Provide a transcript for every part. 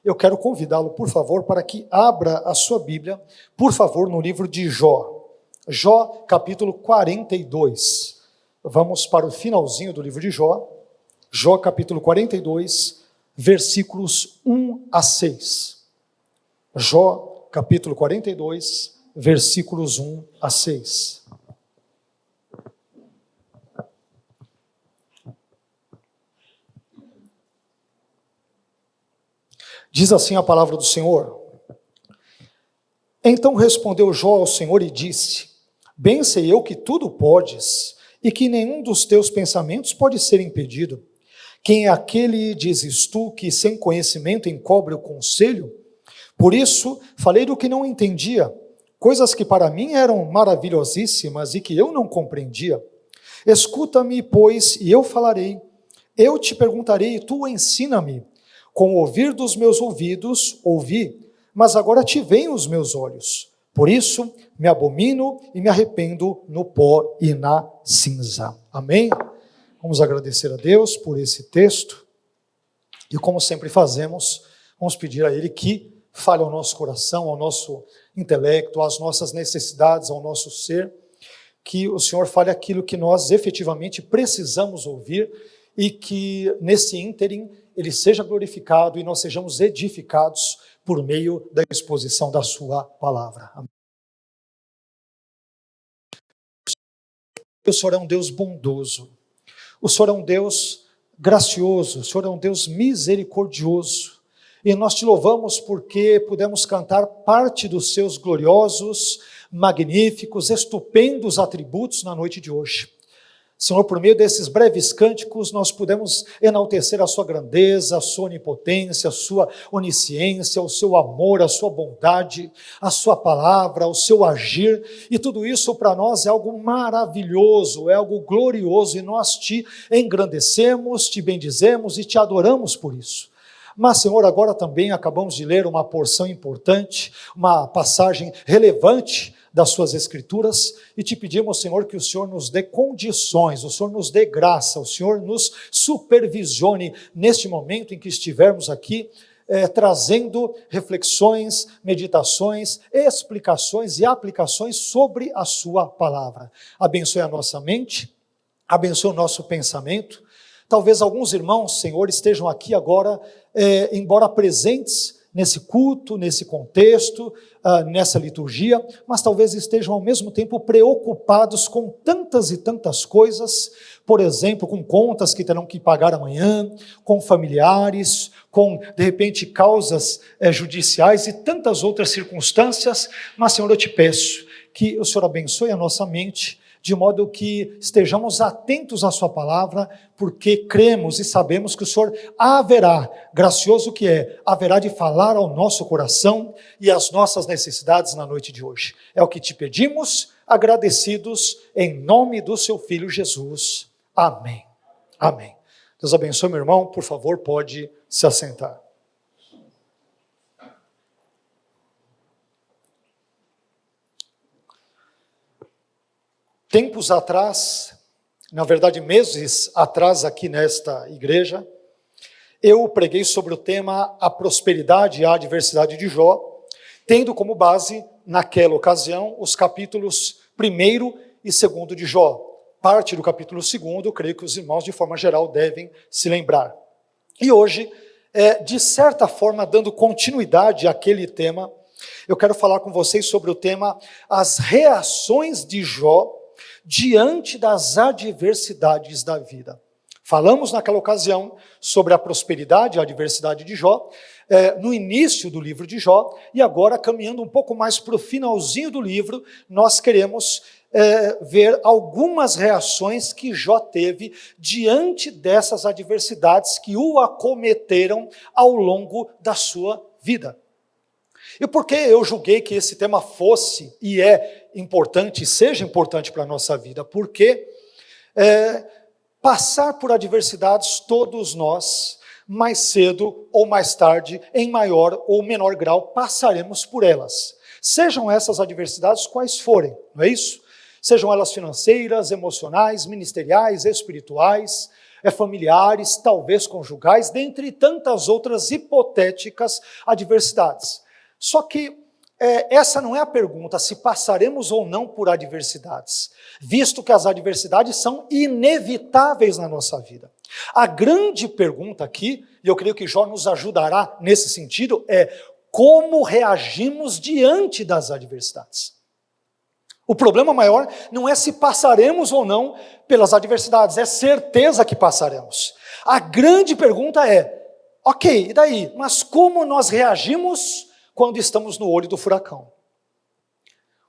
eu quero convidá-lo, por favor, para que abra a sua Bíblia, por favor, no livro de Jó. Jó, capítulo 42. Vamos para o finalzinho do livro de Jó. Jó, capítulo 42, versículos 1 a 6. Jó, capítulo 42, versículos 1 a 6. Diz assim a palavra do Senhor: Então respondeu Jó ao Senhor e disse: Bem sei eu que tudo podes, e que nenhum dos teus pensamentos pode ser impedido. Quem é aquele, dizes tu, que sem conhecimento encobre o conselho? Por isso falei do que não entendia, coisas que para mim eram maravilhosíssimas e que eu não compreendia. Escuta-me, pois, e eu falarei. Eu te perguntarei e tu ensina-me. Com o ouvir dos meus ouvidos, ouvi, mas agora te veem os meus olhos. Por isso, me abomino e me arrependo no pó e na cinza. Amém? Vamos agradecer a Deus por esse texto. E como sempre fazemos, vamos pedir a Ele que fale ao nosso coração, ao nosso intelecto, às nossas necessidades, ao nosso ser. Que o Senhor fale aquilo que nós efetivamente precisamos ouvir e que nesse ínterim Ele seja glorificado e nós sejamos edificados por meio da exposição da sua palavra. Amém. O Senhor é um Deus bondoso, o Senhor é um Deus gracioso, o Senhor é um Deus misericordioso, e nós te louvamos porque pudemos cantar parte dos seus gloriosos, magníficos, estupendos atributos na noite de hoje. Senhor, por meio desses breves cânticos, nós pudemos enaltecer a sua grandeza, a sua onipotência, a sua onisciência, o seu amor, a sua bondade, a sua palavra, o seu agir, e tudo isso para nós é algo maravilhoso, é algo glorioso, e nós te engrandecemos, te bendizemos e te adoramos por isso. Mas, Senhor, agora também acabamos de ler uma porção importante, uma passagem relevante das suas escrituras, e te pedimos, Senhor, que o Senhor nos dê condições, o Senhor nos dê graça, o Senhor nos supervisione neste momento em que estivermos aqui, trazendo reflexões, meditações, explicações e aplicações sobre a sua palavra. Abençoe a nossa mente, abençoe o nosso pensamento. Talvez alguns irmãos, Senhor, estejam aqui agora, embora presentes nesse culto, nesse contexto, nessa liturgia, mas talvez estejam ao mesmo tempo preocupados com tantas e tantas coisas, por exemplo, com contas que terão que pagar amanhã, com familiares, com, de repente, causas judiciais e tantas outras circunstâncias. Mas, Senhor, eu te peço que o Senhor abençoe a nossa mente, de modo que estejamos atentos à sua palavra, porque cremos e sabemos que o Senhor haverá, gracioso que é, haverá de falar ao nosso coração e às nossas necessidades na noite de hoje. É o que te pedimos, agradecidos, em nome do seu Filho Jesus. Amém. Amém. Deus abençoe, meu irmão, por favor, pode se assentar. Tempos atrás, na verdade meses atrás aqui nesta igreja, eu preguei sobre o tema a prosperidade e a adversidade de Jó, tendo como base, naquela ocasião, os capítulos 1º e 2º de Jó. Parte do capítulo 2º, eu creio que os irmãos de forma geral devem se lembrar. E hoje, de certa forma, dando continuidade àquele tema, eu quero falar com vocês sobre o tema as reações de Jó diante das adversidades da vida. Falamos naquela ocasião sobre a prosperidade e a adversidade de Jó, no início do livro de Jó, e agora, caminhando um pouco mais para o finalzinho do livro, nós queremos ver algumas reações que Jó teve diante dessas adversidades que o acometeram ao longo da sua vida. E por que eu julguei que esse tema fosse e é importante, seja importante para a nossa vida? Porque passar por adversidades, todos nós, mais cedo ou mais tarde, em maior ou menor grau, passaremos por elas. Sejam essas adversidades quais forem, não é isso? Sejam elas financeiras, emocionais, ministeriais, espirituais, familiares, talvez conjugais, dentre tantas outras hipotéticas adversidades. Só que essa não é a pergunta, se passaremos ou não por adversidades, visto que as adversidades são inevitáveis na nossa vida. A grande pergunta aqui, e eu creio que Jó nos ajudará nesse sentido, é como reagimos diante das adversidades. O problema maior não é se passaremos ou não pelas adversidades, é certeza que passaremos. A grande pergunta é, ok, e daí? Mas como nós reagimos quando estamos no olho do furacão?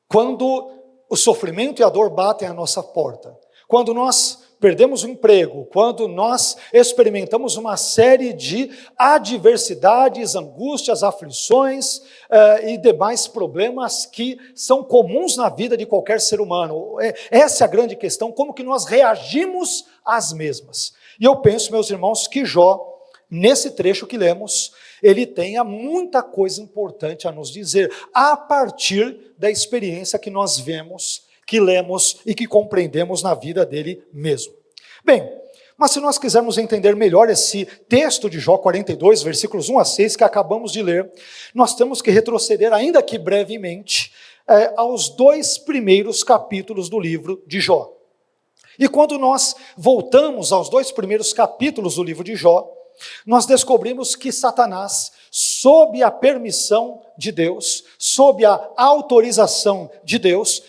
Quando o sofrimento e a dor batem à nossa porta, quando nós perdemos o emprego, quando nós experimentamos uma série de adversidades, angústias, aflições e demais problemas que são comuns na vida de qualquer ser humano. Essa é a grande questão, como que nós reagimos às mesmas. E eu penso, meus irmãos, que Jó, nesse trecho que lemos, ele tenha muita coisa importante a nos dizer, a partir da experiência que nós vemos, que lemos e que compreendemos na vida dele mesmo. Bem, mas se nós quisermos entender melhor esse texto de Jó 42, versículos 1 a 6, que acabamos de ler, nós temos que retroceder, ainda que brevemente, aos 2 primeiros capítulos do livro de Jó. E quando nós voltamos aos 2 primeiros capítulos do livro de Jó, nós descobrimos que Satanás, sob a permissão de Deus, sob a autorização de Deus,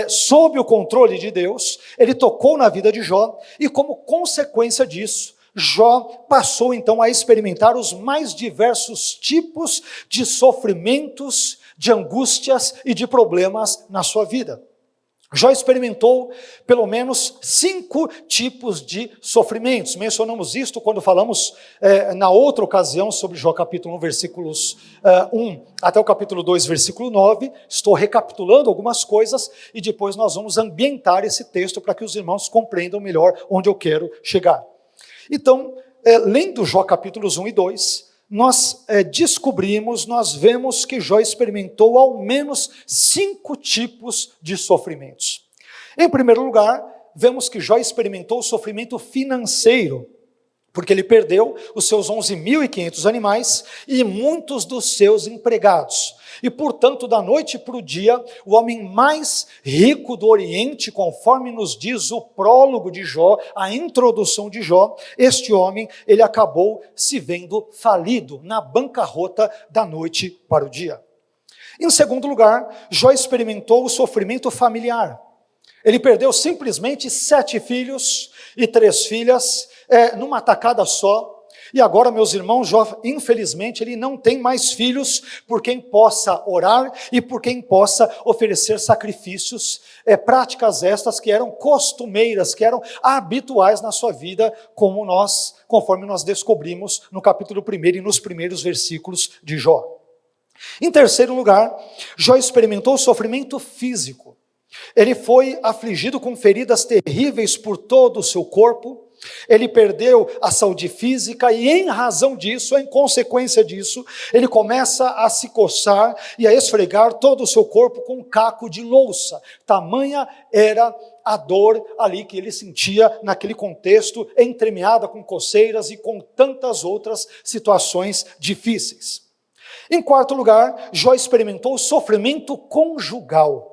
sob o controle de Deus, ele tocou na vida de Jó, e como consequência disso, Jó passou então a experimentar os mais diversos tipos de sofrimentos, de angústias e de problemas na sua vida. Jó experimentou pelo menos 5 tipos de sofrimentos. Mencionamos isto quando falamos na outra ocasião sobre Jó capítulo 1, versículos 1 até o capítulo 2, versículo 9. Estou recapitulando algumas coisas e depois nós vamos ambientar esse texto para que os irmãos compreendam melhor onde eu quero chegar. Então, lendo Jó capítulos 1 e 2, nós descobrimos, nós vemos que Jó experimentou ao menos 5 tipos de sofrimentos. Em primeiro lugar, vemos que Jó experimentou o sofrimento financeiro, porque ele perdeu os seus 11.500 animais e muitos dos seus empregados. E, portanto, da noite para o dia, o homem mais rico do Oriente, conforme nos diz o prólogo de Jó, a introdução de Jó, este homem, ele acabou se vendo falido na bancarrota da noite para o dia. Em segundo lugar, Jó experimentou o sofrimento familiar. Ele perdeu simplesmente 7 filhos e 3 filhas, numa tacada só. E agora, meus irmãos, Jó, infelizmente, ele não tem mais filhos por quem possa orar e por quem possa oferecer sacrifícios, práticas estas que eram costumeiras, que eram habituais na sua vida, conforme nós descobrimos no capítulo 1 e nos primeiros versículos de Jó. Em terceiro lugar, Jó experimentou o sofrimento físico. Ele foi afligido com feridas terríveis por todo o seu corpo. Ele perdeu a saúde física e, em razão disso, em consequência disso, ele começa a se coçar e a esfregar todo o seu corpo com um caco de louça. Tamanha era a dor ali que ele sentia naquele contexto, entremeada com coceiras e com tantas outras situações difíceis. Em quarto lugar, Jó experimentou o sofrimento conjugal.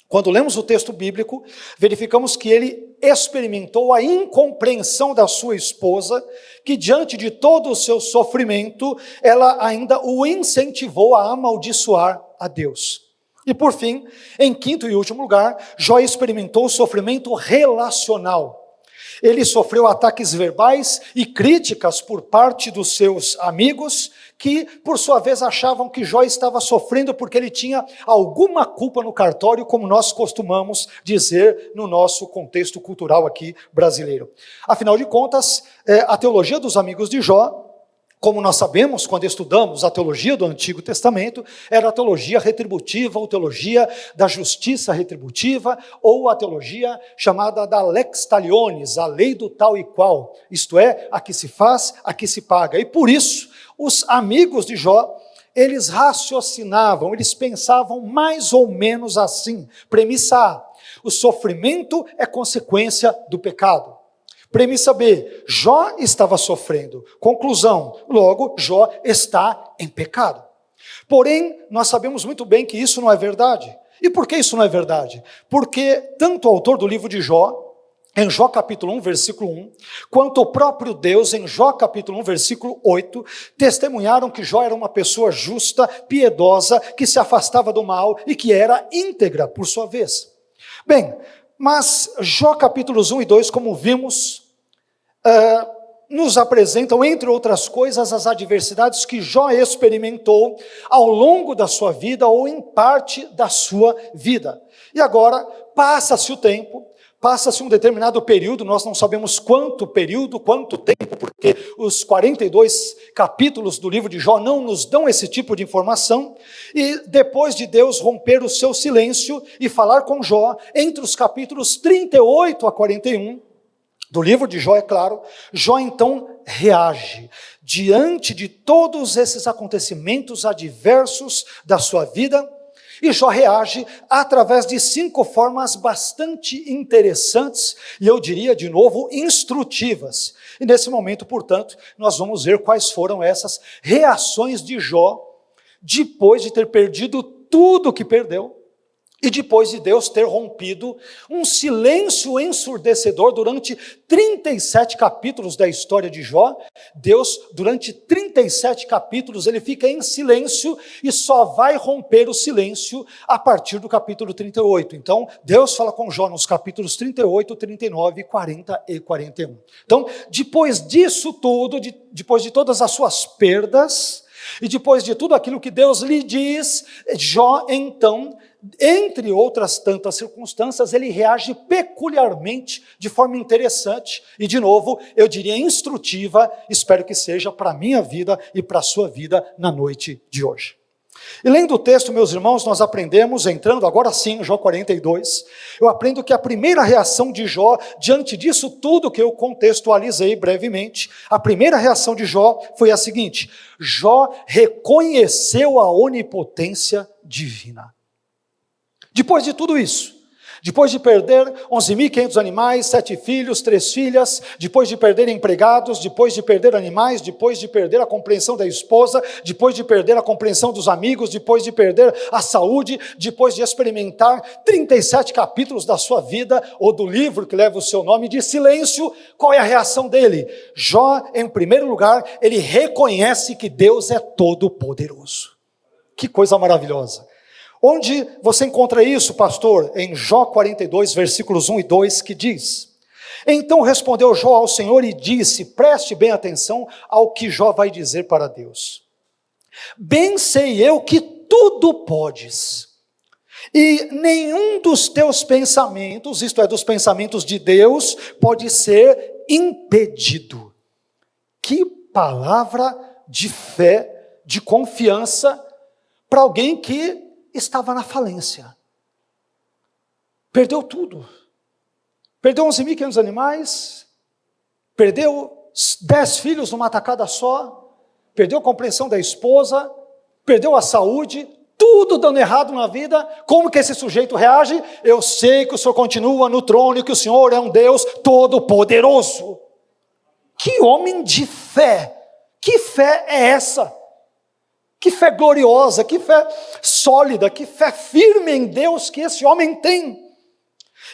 Quando lemos o texto bíblico, verificamos que ele experimentou a incompreensão da sua esposa, que diante de todo o seu sofrimento, ela ainda o incentivou a amaldiçoar a Deus. E por fim, em quinto e último lugar, Jó experimentou o sofrimento relacional. Ele sofreu ataques verbais e críticas por parte dos seus amigos, que por sua vez achavam que Jó estava sofrendo porque ele tinha alguma culpa no cartório, como nós costumamos dizer no nosso contexto cultural aqui brasileiro. Afinal de contas, a teologia dos amigos de Jó, como nós sabemos, quando estudamos a teologia do Antigo Testamento, era a teologia retributiva, ou teologia da justiça retributiva, ou a teologia chamada da lex talionis, a lei do tal e qual, isto é, a que se faz, a que se paga. E por isso, os amigos de Jó, eles raciocinavam, eles pensavam mais ou menos assim, premissa A: o sofrimento é consequência do pecado. Premissa B, Jó estava sofrendo. Conclusão, logo, Jó está em pecado. Porém, nós sabemos muito bem que isso não é verdade. E por que isso não é verdade? Porque tanto o autor do livro de Jó, em Jó capítulo 1, versículo 1, quanto o próprio Deus, em Jó capítulo 1, versículo 8, testemunharam que Jó era uma pessoa justa, piedosa, que se afastava do mal e que era íntegra por sua vez. Bem, mas Jó capítulos 1 e 2, como vimos, nos apresentam, entre outras coisas, as adversidades que Jó experimentou ao longo da sua vida ou em parte da sua vida. E agora, passa-se o tempo, passa-se um determinado período, nós não sabemos quanto período, quanto tempo, porque os 42 capítulos do livro de Jó não nos dão esse tipo de informação, e depois de Deus romper o seu silêncio e falar com Jó, entre os capítulos 38 a 41, do livro de Jó, é claro, Jó então reage diante de todos esses acontecimentos adversos da sua vida, e Jó reage através de 5 formas bastante interessantes, e eu diria de novo, instrutivas. E nesse momento, portanto, nós vamos ver quais foram essas reações de Jó, depois de ter perdido tudo que perdeu, e depois de Deus ter rompido um silêncio ensurdecedor durante 37 capítulos da história de Jó. Deus, durante 37 capítulos, ele fica em silêncio e só vai romper o silêncio a partir do capítulo 38. Então, Deus fala com Jó nos capítulos 38, 39, 40 e 41. Então, depois disso tudo, depois de todas as suas perdas, e depois de tudo aquilo que Deus lhe diz, Jó então, entre outras tantas circunstâncias, ele reage peculiarmente, de forma interessante, e de novo, eu diria instrutiva, espero que seja para a minha vida e para a sua vida na noite de hoje. E lendo o texto, meus irmãos, nós aprendemos, entrando agora sim em Jó 42, eu aprendo que a primeira reação de Jó, diante disso tudo que eu contextualizei brevemente, a primeira reação de Jó foi a seguinte: Jó reconheceu a onipotência divina. Depois de tudo isso, depois de perder 11.500 animais, 7 filhos, 3 filhas, depois de perder empregados, depois de perder animais, depois de perder a compreensão da esposa, depois de perder a compreensão dos amigos, depois de perder a saúde, depois de experimentar 37 capítulos da sua vida, ou do livro que leva o seu nome, de silêncio, qual é a reação dele? Jó, em primeiro lugar, ele reconhece que Deus é todo-poderoso. Que coisa maravilhosa! Onde você encontra isso, pastor? Em Jó 42, versículos 1 e 2, que diz: Então respondeu Jó ao Senhor e disse, preste bem atenção ao que Jó vai dizer para Deus. Bem sei eu que tudo podes, e nenhum dos teus pensamentos, isto é, dos pensamentos de Deus, pode ser impedido. Que palavra de fé, de confiança, para alguém que estava na falência, perdeu tudo, perdeu 11.500 animais, perdeu 10 filhos numa tacada só, perdeu a compreensão da esposa, perdeu a saúde, tudo dando errado na vida. Como que esse sujeito reage? Eu sei que o Senhor continua no trono e que o Senhor é um Deus todo-poderoso. Que homem de fé! Que fé é essa? Que fé gloriosa, que fé sólida, que fé firme em Deus que esse homem tem.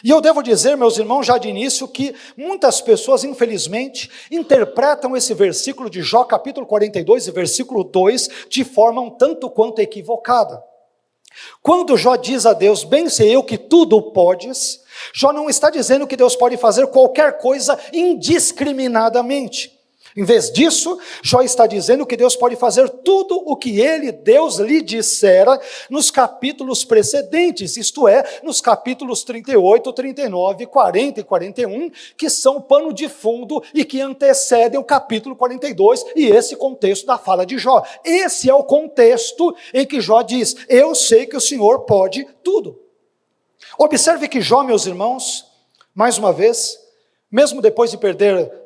E eu devo dizer, meus irmãos, já de início, que muitas pessoas, infelizmente, interpretam esse versículo de Jó, capítulo 42, e versículo 2, de forma um tanto quanto equivocada. Quando Jó diz a Deus, bem sei eu que tudo podes, Jó não está dizendo que Deus pode fazer qualquer coisa indiscriminadamente. Em vez disso, Jó está dizendo que Deus pode fazer tudo o que Deus lhe dissera nos capítulos precedentes, isto é, nos capítulos 38, 39, 40 e 41, que são o pano de fundo e que antecedem o capítulo 42 e esse contexto da fala de Jó. Esse é o contexto em que Jó diz, eu sei que o Senhor pode tudo. Observe que Jó, meus irmãos, mais uma vez, mesmo depois de perder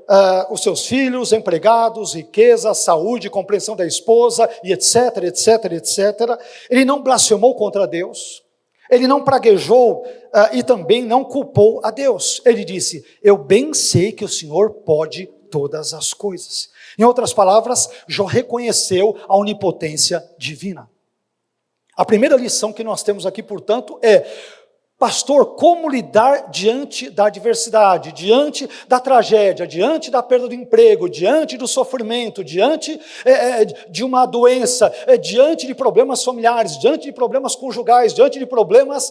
os seus filhos, empregados, riqueza, saúde, compreensão da esposa, e etc, etc, etc, ele não blasfemou contra Deus, Ele não praguejou e também não culpou a Deus. Ele disse: eu bem sei que o Senhor pode todas as coisas. Em outras palavras, Jó reconheceu a onipotência divina. A primeira lição que nós temos aqui, portanto, é: pastor, como lidar diante da adversidade, diante da tragédia, diante da perda do emprego, diante do sofrimento, diante de uma doença, diante de problemas familiares, diante de problemas conjugais, diante de problemas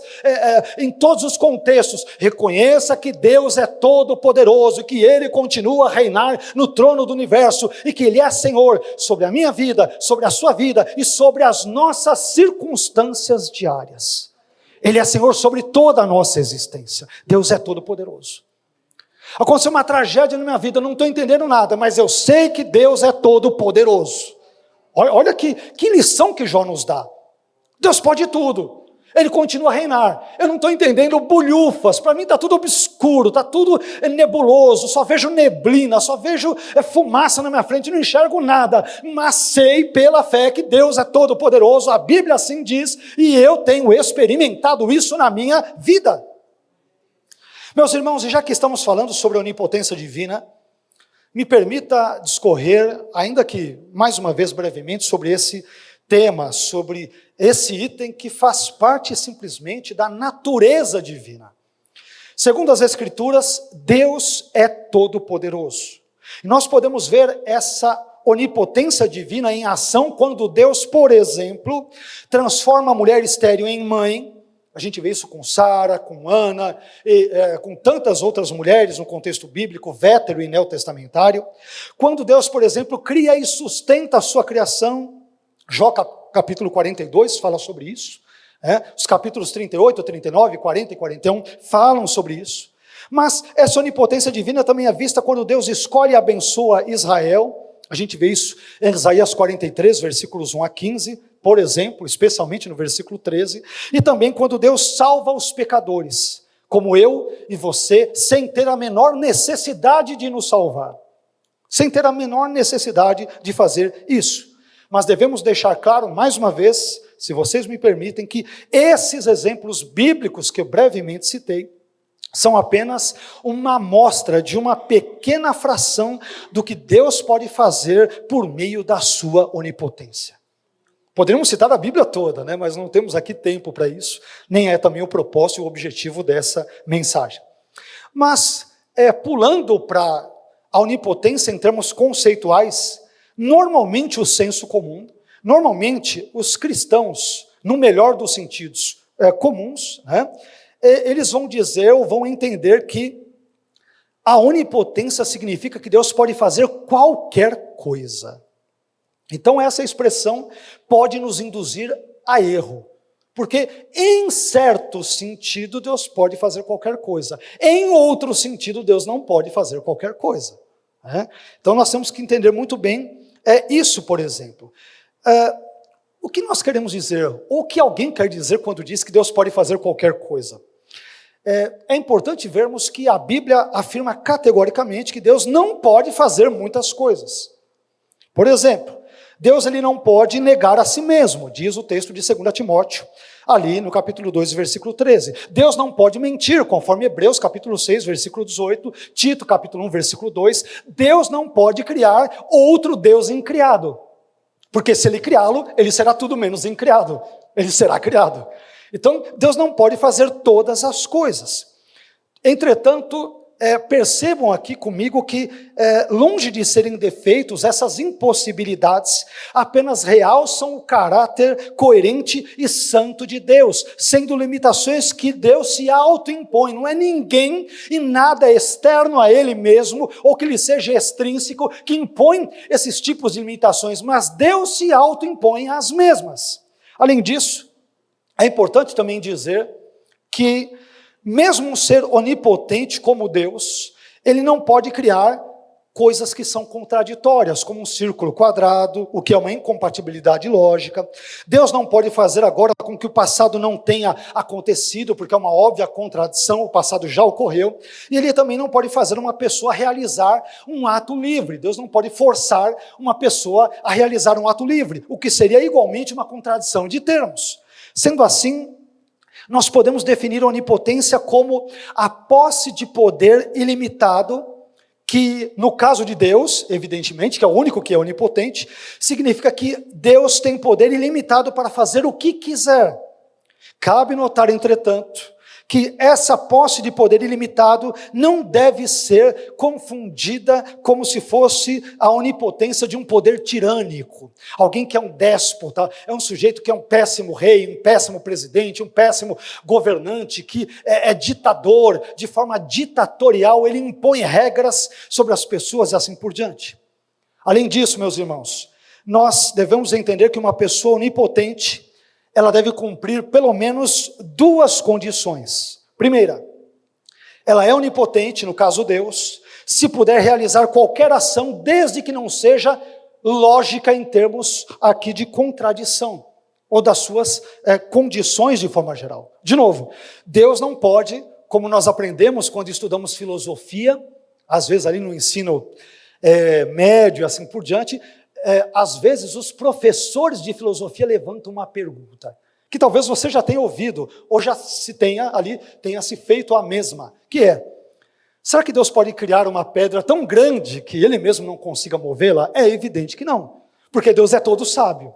em todos os contextos? Reconheça que Deus é todo poderoso, que Ele continua a reinar no trono do universo e que Ele é Senhor sobre a minha vida, sobre a sua vida e sobre as nossas circunstâncias diárias. Ele é Senhor sobre toda a nossa existência. Deus é todo poderoso. Aconteceu uma tragédia na minha vida, eu não estou entendendo nada, mas eu sei que Deus é todo poderoso. Olha que lição que Jó nos dá. Deus pode tudo. Ele continua a reinar. Eu não estou entendendo bulhufas, para mim está tudo obscuro, está tudo nebuloso, só vejo neblina, só vejo fumaça na minha frente, não enxergo nada, mas sei pela fé que Deus é todo poderoso, a Bíblia assim diz, e eu tenho experimentado isso na minha vida. Meus irmãos, e já que estamos falando sobre a onipotência divina, me permita discorrer, ainda que mais uma vez brevemente, sobre esse tema, sobre esse item que faz parte simplesmente da natureza divina. Segundo as Escrituras, Deus é todo-poderoso. E nós podemos ver essa onipotência divina em ação quando Deus, por exemplo, transforma a mulher estéril em mãe. A gente vê isso com Sara, com Ana, com tantas outras mulheres no contexto bíblico, vétero e neotestamentário. Quando Deus, por exemplo, cria e sustenta a sua criação, Jó capítulo 42 fala sobre isso, os capítulos 38, 39, 40 e 41 falam sobre isso, mas essa onipotência divina também é vista quando Deus escolhe e abençoa Israel. A gente vê isso em Isaías 43, versículos 1 a 15, por exemplo, especialmente no versículo 13, e também quando Deus salva os pecadores, como eu e você, sem ter a menor necessidade de nos salvar, sem ter a menor necessidade de fazer isso. Mas devemos deixar claro, mais uma vez, se vocês me permitem, que esses exemplos bíblicos que eu brevemente citei, são apenas uma amostra de uma pequena fração do que Deus pode fazer por meio da sua onipotência. Poderíamos citar a Bíblia toda, mas não temos aqui tempo para isso, nem é também o propósito e o objetivo dessa mensagem. Mas, pulando para a onipotência em termos conceituais, normalmente o senso comum, normalmente os cristãos, no melhor dos sentidos comuns, eles vão dizer ou vão entender que a onipotência significa que Deus pode fazer qualquer coisa. Então essa expressão pode nos induzir a erro, porque em certo sentido Deus pode fazer qualquer coisa, em outro sentido Deus não pode fazer qualquer coisa. Então nós temos que entender muito bem isso, por exemplo. O que nós queremos dizer, ou o que alguém quer dizer quando diz que Deus pode fazer qualquer coisa? É importante vermos que a Bíblia afirma categoricamente que Deus não pode fazer muitas coisas. Por exemplo, Deus ele não pode negar a si mesmo, diz o texto de 2 Timóteo, ali no capítulo 2, versículo 13. Deus não pode mentir, conforme Hebreus capítulo 6, versículo 18, Tito capítulo 1, versículo 2. Deus não pode criar outro Deus incriado, porque se ele criá-lo, ele será tudo menos incriado, ele será criado. Então, Deus não pode fazer todas as coisas. Entretanto, percebam aqui comigo que, longe de serem defeitos, essas impossibilidades apenas realçam o caráter coerente e santo de Deus, sendo limitações que Deus se autoimpõe. Não é ninguém e nada externo a Ele mesmo, ou que lhe seja extrínseco, que impõe esses tipos de limitações, mas Deus se autoimpõe as mesmas. Além disso, é importante também dizer que, mesmo um ser onipotente como Deus, ele não pode criar coisas que são contraditórias, como um círculo quadrado, o que é uma incompatibilidade lógica. Deus não pode fazer agora com que o passado não tenha acontecido, porque é uma óbvia contradição, o passado já ocorreu. E ele também não pode fazer uma pessoa realizar um ato livre. Deus não pode forçar uma pessoa a realizar um ato livre, o que seria igualmente uma contradição de termos. Sendo assim, Nós podemos definir a onipotência como a posse de poder ilimitado, que no caso de Deus, evidentemente, que é o único que é onipotente, significa que Deus tem poder ilimitado para fazer o que quiser. Cabe notar, entretanto, que essa posse de poder ilimitado não deve ser confundida como se fosse a onipotência de um poder tirânico. Alguém que é um déspota, é um sujeito que é um péssimo rei, um péssimo presidente, um péssimo governante, que é ditador, de forma ditatorial, ele impõe regras sobre as pessoas e assim por diante. Além disso, meus irmãos, nós devemos entender que uma pessoa onipotente, ela deve cumprir pelo menos duas condições. Primeira, ela é onipotente, no caso Deus, se puder realizar qualquer ação, desde que não seja lógica em termos aqui de contradição, ou das suas condições de forma geral. De novo, Deus não pode, como nós aprendemos quando estudamos filosofia, às vezes ali no ensino médio, assim por diante, às vezes os professores de filosofia levantam uma pergunta, que talvez você já tenha ouvido, ou já tenha se feito a mesma, que é: será que Deus pode criar uma pedra tão grande que Ele mesmo não consiga movê-la? É evidente que não, porque Deus é todo sábio.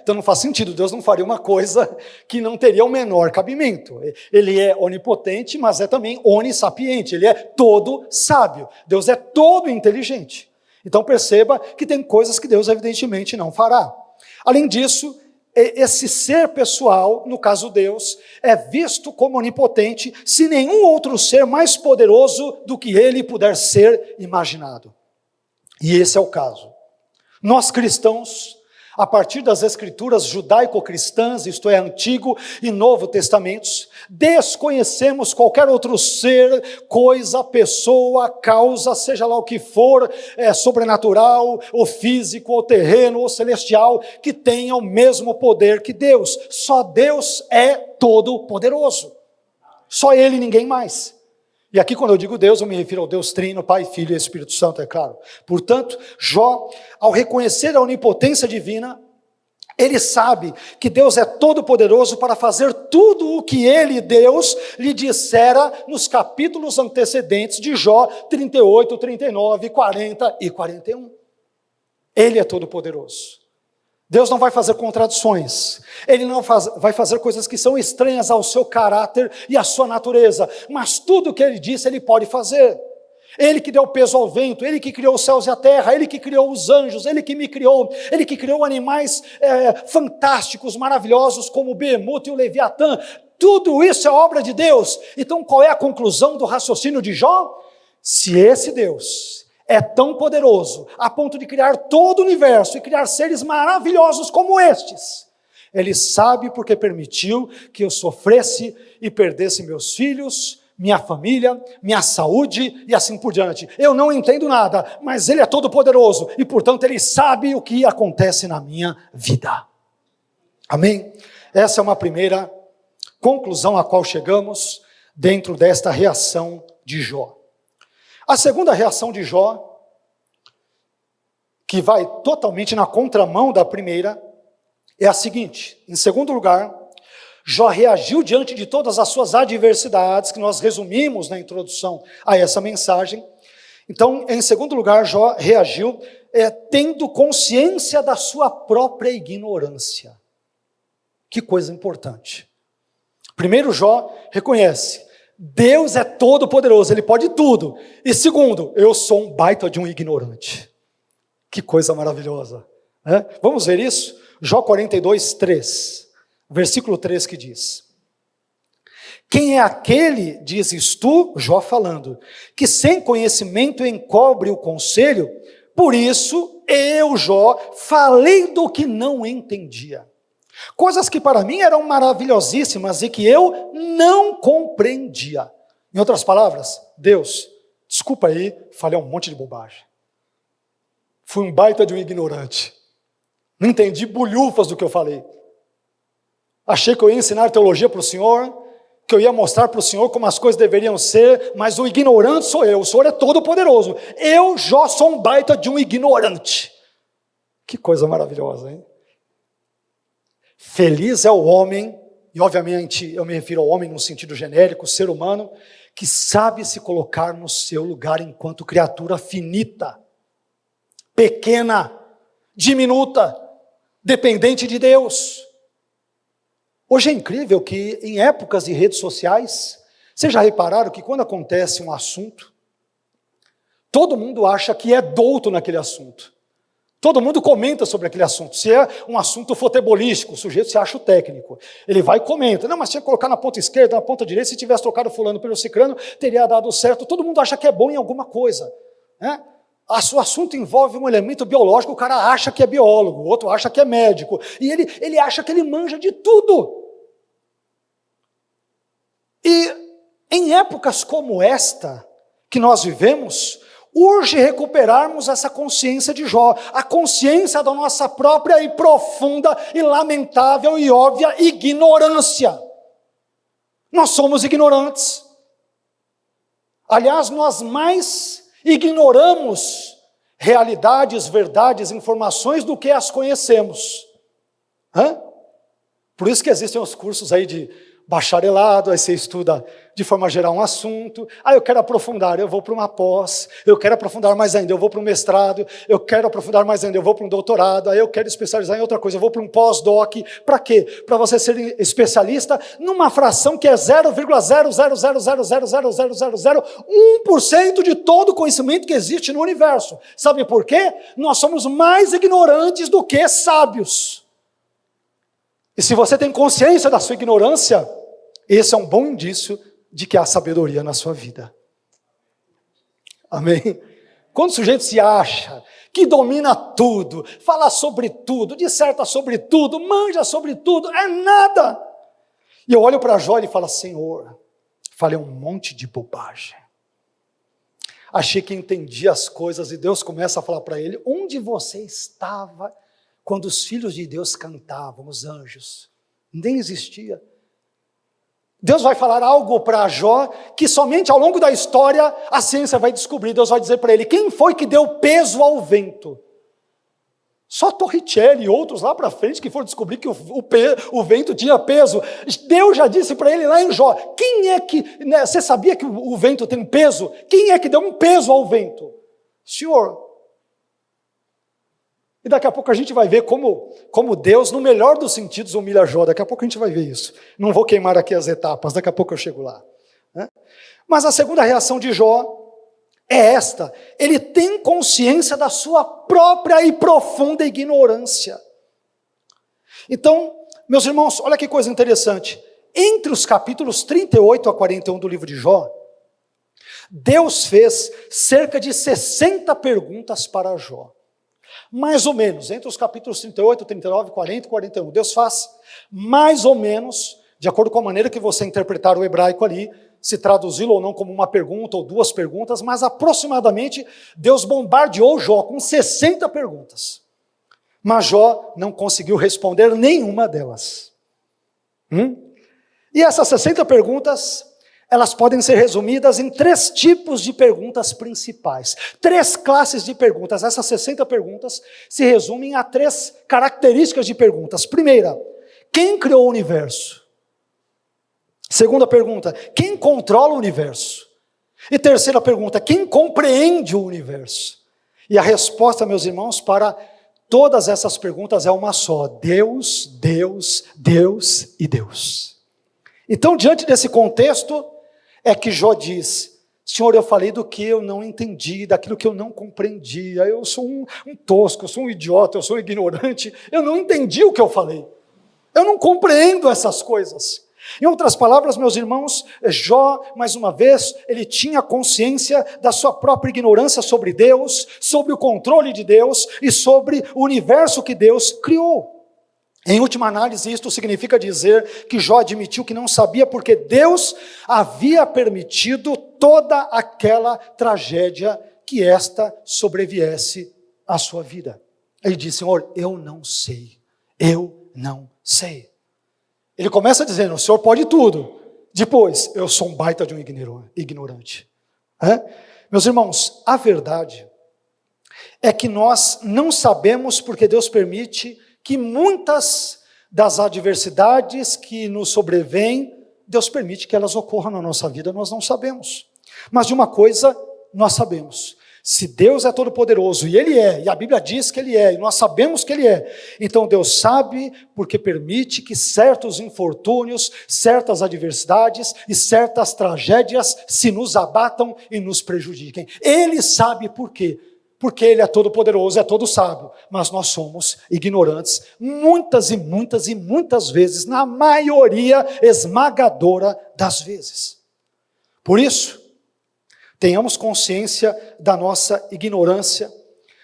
Então não faz sentido, Deus não faria uma coisa que não teria o menor cabimento. Ele é onipotente, mas é também onissapiente, Ele é todo sábio, Deus é todo inteligente. Então perceba que tem coisas que Deus evidentemente não fará. Além disso, esse ser pessoal, no caso Deus, é visto como onipotente se nenhum outro ser mais poderoso do que Ele puder ser imaginado. E esse é o caso. Nós cristãos, a partir das escrituras judaico-cristãs, isto é, Antigo e Novo Testamentos, desconhecemos qualquer outro ser, coisa, pessoa, causa, seja lá o que for, sobrenatural, ou físico, ou terreno, ou celestial, que tenha o mesmo poder que Deus. Só Deus é todo-poderoso. Só Ele e ninguém mais. E aqui quando eu digo Deus, eu me refiro ao Deus Trino, Pai, Filho e Espírito Santo, é claro. Portanto, Jó, ao reconhecer a onipotência divina, ele sabe que Deus é todo poderoso para fazer tudo o que ele, Deus, lhe dissera nos capítulos antecedentes de Jó 38, 39, 40 e 41. Ele é todo poderoso. Deus não vai fazer contradições, Ele não vai fazer coisas que são estranhas ao seu caráter e à sua natureza, mas tudo o que Ele disse, Ele pode fazer. Ele que deu peso ao vento, Ele que criou os céus e a terra, Ele que criou os anjos, Ele que me criou, Ele que criou animais fantásticos, maravilhosos, como o Behemoth e o Leviatã. Tudo isso é obra de Deus. Então qual é a conclusão do raciocínio de Jó? Se esse Deus é tão poderoso, a ponto de criar todo o universo e criar seres maravilhosos como estes, Ele sabe porque permitiu que eu sofresse e perdesse meus filhos, minha família, minha saúde e assim por diante. Eu não entendo nada, mas Ele é todo poderoso e portanto Ele sabe o que acontece na minha vida. Amém? Essa é uma primeira conclusão a qual chegamos dentro desta reação de Jó. A segunda reação de Jó, que vai totalmente na contramão da primeira, é a seguinte: em segundo lugar, Jó reagiu diante de todas as suas adversidades, que nós resumimos na introdução a essa mensagem. Então, em segundo lugar, Jó reagiu tendo consciência da sua própria ignorância. Que coisa importante. Primeiro, Jó reconhece: Deus é todo poderoso, Ele pode tudo. E segundo, eu sou um baita de um ignorante. Que coisa maravilhosa, né? Vamos ver isso? Jó 42, 3, versículo 3 que diz: quem é aquele, dizes tu, Jó falando, que sem conhecimento encobre o conselho? Por isso eu, Jó, falei do que não entendia. Coisas que para mim eram maravilhosíssimas e que eu não compreendia. Em outras palavras, Deus, desculpa aí, falei um monte de bobagem. Fui um baita de um ignorante. Não entendi bolhufas do que eu falei. Achei que eu ia ensinar teologia para o Senhor, que eu ia mostrar para o Senhor como as coisas deveriam ser, mas o ignorante sou eu, o Senhor é todo poderoso. Eu, Jó, sou um baita de um ignorante. Que coisa maravilhosa, hein? Feliz é o homem e obviamente eu me refiro ao homem no sentido genérico, ser humano, que sabe se colocar no seu lugar enquanto criatura finita, pequena, diminuta, dependente de Deus. Hoje é incrível que em épocas de redes sociais, vocês já repararam que quando acontece um assunto, todo mundo acha que é douto naquele assunto. Todo mundo comenta sobre aquele assunto. Se é um assunto futebolístico, o sujeito se acha o técnico. Ele vai e comenta. Não, mas tinha que colocar na ponta esquerda, na ponta direita, se tivesse trocado fulano pelo cicrano, teria dado certo. Todo mundo acha que é bom em alguma coisa, né? O assunto envolve um elemento biológico, o cara acha que é biólogo, o outro acha que é médico. E ele acha que ele manja de tudo. E em épocas como esta, que nós vivemos, urge recuperarmos essa consciência de Jó, a consciência da nossa própria e profunda e lamentável e óbvia ignorância. Nós somos ignorantes. Aliás, nós mais ignoramos realidades, verdades, informações do que as conhecemos. Por isso que existem os cursos aí de bacharelado, aí você estuda de forma geral um assunto, eu quero aprofundar, eu vou para uma pós, eu quero aprofundar mais ainda, eu vou para um mestrado, eu quero aprofundar mais ainda, eu vou para um doutorado, aí eu quero especializar em outra coisa, eu vou para um pós-doc. Para quê? Para você ser especialista numa fração que é 0,00000000001% de todo o conhecimento que existe no universo. Sabe por quê? Nós somos mais ignorantes do que sábios. E se você tem consciência da sua ignorância, esse é um bom indício de que há sabedoria na sua vida. Amém? Quando o sujeito se acha que domina tudo, fala sobre tudo, disserta sobre tudo, manja sobre tudo, é nada. E eu olho para Jó e falo, Senhor, falei um monte de bobagem. Achei que entendi as coisas e Deus começa a falar para ele, onde você estava quando os filhos de Deus cantavam, os anjos? Nem existia. Deus vai falar algo para Jó que somente ao longo da história a ciência vai descobrir. Deus vai dizer para ele, quem foi que deu peso ao vento? Só Torricelli e outros lá para frente que foram descobrir que o vento tinha peso. Deus já disse para ele lá em Jó, quem é que, né, você sabia que o vento tem peso? Quem é que deu um peso ao vento? Senhor. E daqui a pouco a gente vai ver como Deus, no melhor dos sentidos, humilha Jó. Daqui a pouco a gente vai ver isso. Não vou queimar aqui as etapas, daqui a pouco eu chego lá. Mas a segunda reação de Jó é esta. Ele tem consciência da sua própria e profunda ignorância. Então, meus irmãos, olha que coisa interessante. Entre os capítulos 38 a 41 do livro de Jó, Deus fez cerca de 60 perguntas para Jó. Mais ou menos, entre os capítulos 38, 39, 40 e 41, Deus faz mais ou menos, de acordo com a maneira que você interpretar o hebraico ali, se traduzi-lo ou não como uma pergunta ou duas perguntas, mas aproximadamente Deus bombardeou Jó com 60 perguntas. Mas Jó não conseguiu responder nenhuma delas. E essas 60 perguntas, elas podem ser resumidas em 3 tipos de perguntas principais. 3 classes de perguntas. Essas 60 perguntas se resumem a 3 características de perguntas. Primeira, quem criou o universo? Segunda pergunta, quem controla o universo? E terceira pergunta, quem compreende o universo? E a resposta, meus irmãos, para todas essas perguntas é uma só: Deus, Deus, Deus e Deus. Então, diante desse contexto, é que Jó diz, Senhor, eu falei do que eu não entendi, daquilo que eu não compreendia, eu sou um tosco, eu sou um idiota, eu sou um ignorante, eu não entendi o que eu falei, eu não compreendo essas coisas. Em outras palavras, meus irmãos, Jó, mais uma vez, ele tinha consciência da sua própria ignorância sobre Deus, sobre o controle de Deus e sobre o universo que Deus criou. Em última análise, isto significa dizer que Jó admitiu que não sabia porque Deus havia permitido toda aquela tragédia que esta sobreviesse à sua vida. Ele disse, Senhor, eu não sei, eu não sei. Ele começa dizendo, o Senhor pode tudo. Depois, eu sou um baita de um ignorante. Meus irmãos, a verdade é que nós não sabemos porque Deus permite que muitas das adversidades que nos sobrevêm, Deus permite que elas ocorram na nossa vida, nós não sabemos. Mas de uma coisa nós sabemos: se Deus é todo-poderoso, e Ele é, e a Bíblia diz que Ele é, e nós sabemos que Ele é, então Deus sabe porque permite que certos infortúnios, certas adversidades e certas tragédias se nos abatam e nos prejudiquem. Ele sabe por quê. Porque Ele é todo-poderoso, é todo-sábio, mas nós somos ignorantes, muitas e muitas e muitas vezes, na maioria esmagadora das vezes. Por isso, tenhamos consciência da nossa ignorância,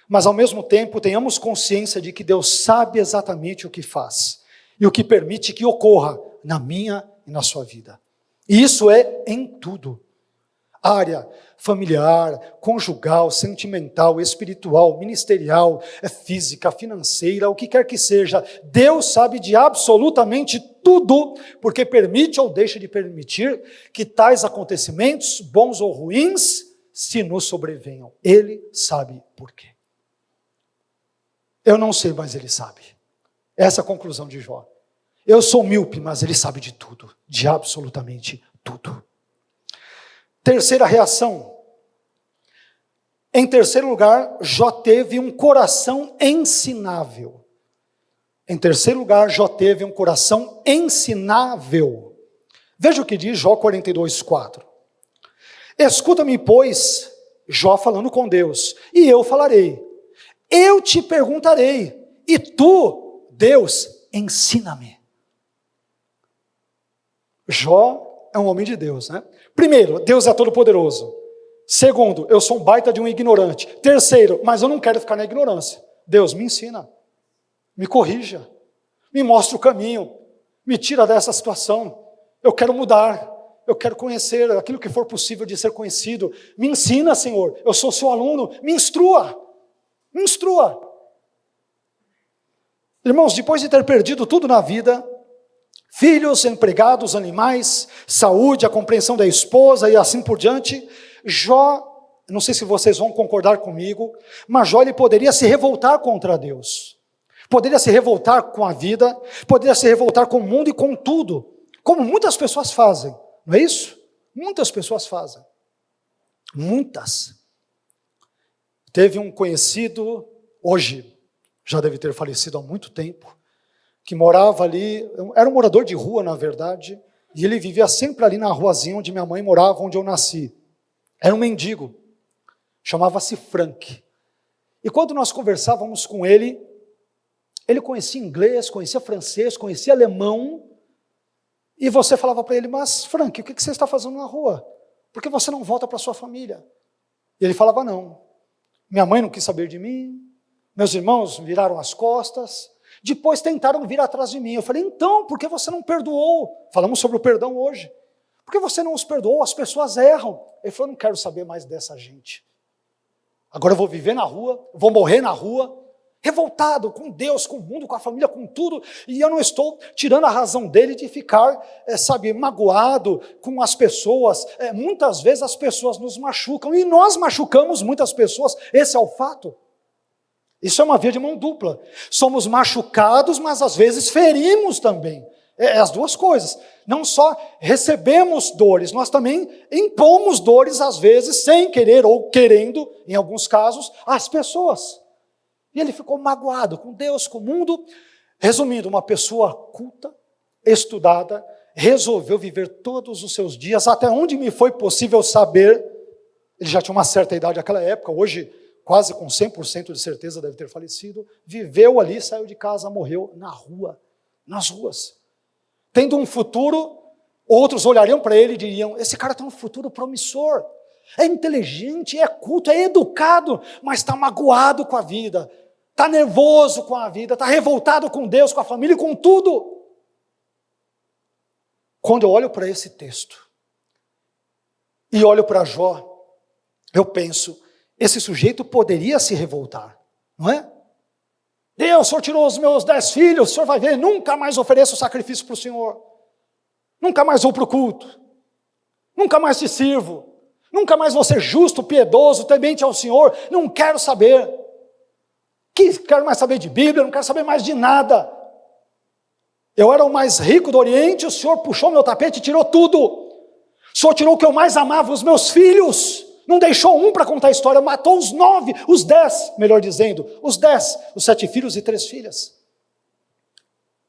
mas ao mesmo tempo tenhamos consciência de que Deus sabe exatamente o que faz, e o que permite que ocorra na minha e na sua vida. E isso é em tudo. Área familiar, conjugal, sentimental, espiritual, ministerial, física, financeira, o que quer que seja, Deus sabe de absolutamente tudo, porque permite ou deixa de permitir que tais acontecimentos, bons ou ruins, se nos sobrevenham. Ele sabe por quê. Eu não sei, mas Ele sabe. Essa é a conclusão de Jó. Eu sou míope, mas Ele sabe de tudo, de absolutamente tudo. Terceira reação. Em terceiro lugar, Jó teve um coração ensinável. Em terceiro lugar, Jó teve um coração ensinável. Veja o que diz Jó 42:4. Escuta-me, pois, Jó falando com Deus, e eu falarei. Eu te perguntarei, e tu, Deus, ensina-me. Jó é um homem de Deus, né? Primeiro, Deus é todo-poderoso. Segundo, eu sou um baita de um ignorante. Terceiro, mas eu não quero ficar na ignorância. Deus, me ensina, me corrija, me mostra o caminho, me tira dessa situação. Eu quero mudar, eu quero conhecer aquilo que for possível de ser conhecido. Me ensina, Senhor, eu sou seu aluno, me instrua, me instrua. Irmãos, depois de ter perdido tudo na vida, filhos, empregados, animais, saúde, a compreensão da esposa e assim por diante, Jó, não sei se vocês vão concordar comigo, mas Jó ele poderia se revoltar contra Deus, poderia se revoltar com a vida, poderia se revoltar com o mundo e com tudo, como muitas pessoas fazem, não é isso? Muitas pessoas fazem, muitas. Teve um conhecido, hoje já deve ter falecido há muito tempo, que morava ali, era um morador de rua, na verdade, e ele vivia sempre ali na ruazinha onde minha mãe morava, onde eu nasci. Era um mendigo, chamava-se Frank. E quando nós conversávamos com ele, ele conhecia inglês, conhecia francês, conhecia alemão, e você falava para ele, mas Frank, o que você está fazendo na rua? Por que você não volta para sua família? E ele falava, não, minha mãe não quis saber de mim, meus irmãos viraram as costas, depois tentaram vir atrás de mim. Eu falei, então, por que você não perdoou? Falamos sobre o perdão hoje. Por que você não os perdoou? As pessoas erram. Ele falou, não quero saber mais dessa gente. Agora eu vou viver na rua, vou morrer na rua, revoltado com Deus, com o mundo, com a família, com tudo, e eu não estou tirando a razão dele de ficar, magoado com as pessoas. Muitas vezes as pessoas nos machucam, e nós machucamos muitas pessoas, esse é o fato. Isso é uma via de mão dupla. Somos machucados, mas às vezes ferimos também. As duas coisas. Não só recebemos dores, nós também impomos dores, às vezes, sem querer ou querendo, em alguns casos, às pessoas. E ele ficou magoado com Deus, com o mundo. Resumindo, uma pessoa culta, estudada, resolveu viver todos os seus dias, até onde me foi possível saber, ele já tinha uma certa idade naquela época, hoje quase com 100% de certeza deve ter falecido, viveu ali, saiu de casa, morreu na rua, nas ruas. Tendo um futuro, outros olhariam para ele e diriam, esse cara tem um futuro promissor, é inteligente, é culto, é educado, mas está magoado com a vida, está nervoso com a vida, está revoltado com Deus, com a família e com tudo. Quando eu olho para esse texto e olho para Jó, eu penso, esse sujeito poderia se revoltar, não é? Deus, o Senhor tirou os meus 10 filhos, o Senhor vai ver, nunca mais ofereço sacrifício para o Senhor, nunca mais vou para o culto, nunca mais te sirvo, nunca mais vou ser justo, piedoso, temente ao Senhor, não quero saber, quero mais saber de Bíblia, não quero saber mais de nada. Eu era o mais rico do Oriente, o Senhor puxou meu tapete e tirou tudo. O Senhor tirou o que eu mais amava, os meus filhos. Não deixou um para contar a história, matou os 9, os 10, melhor dizendo, os 10, os 7 filhos e 3 filhas.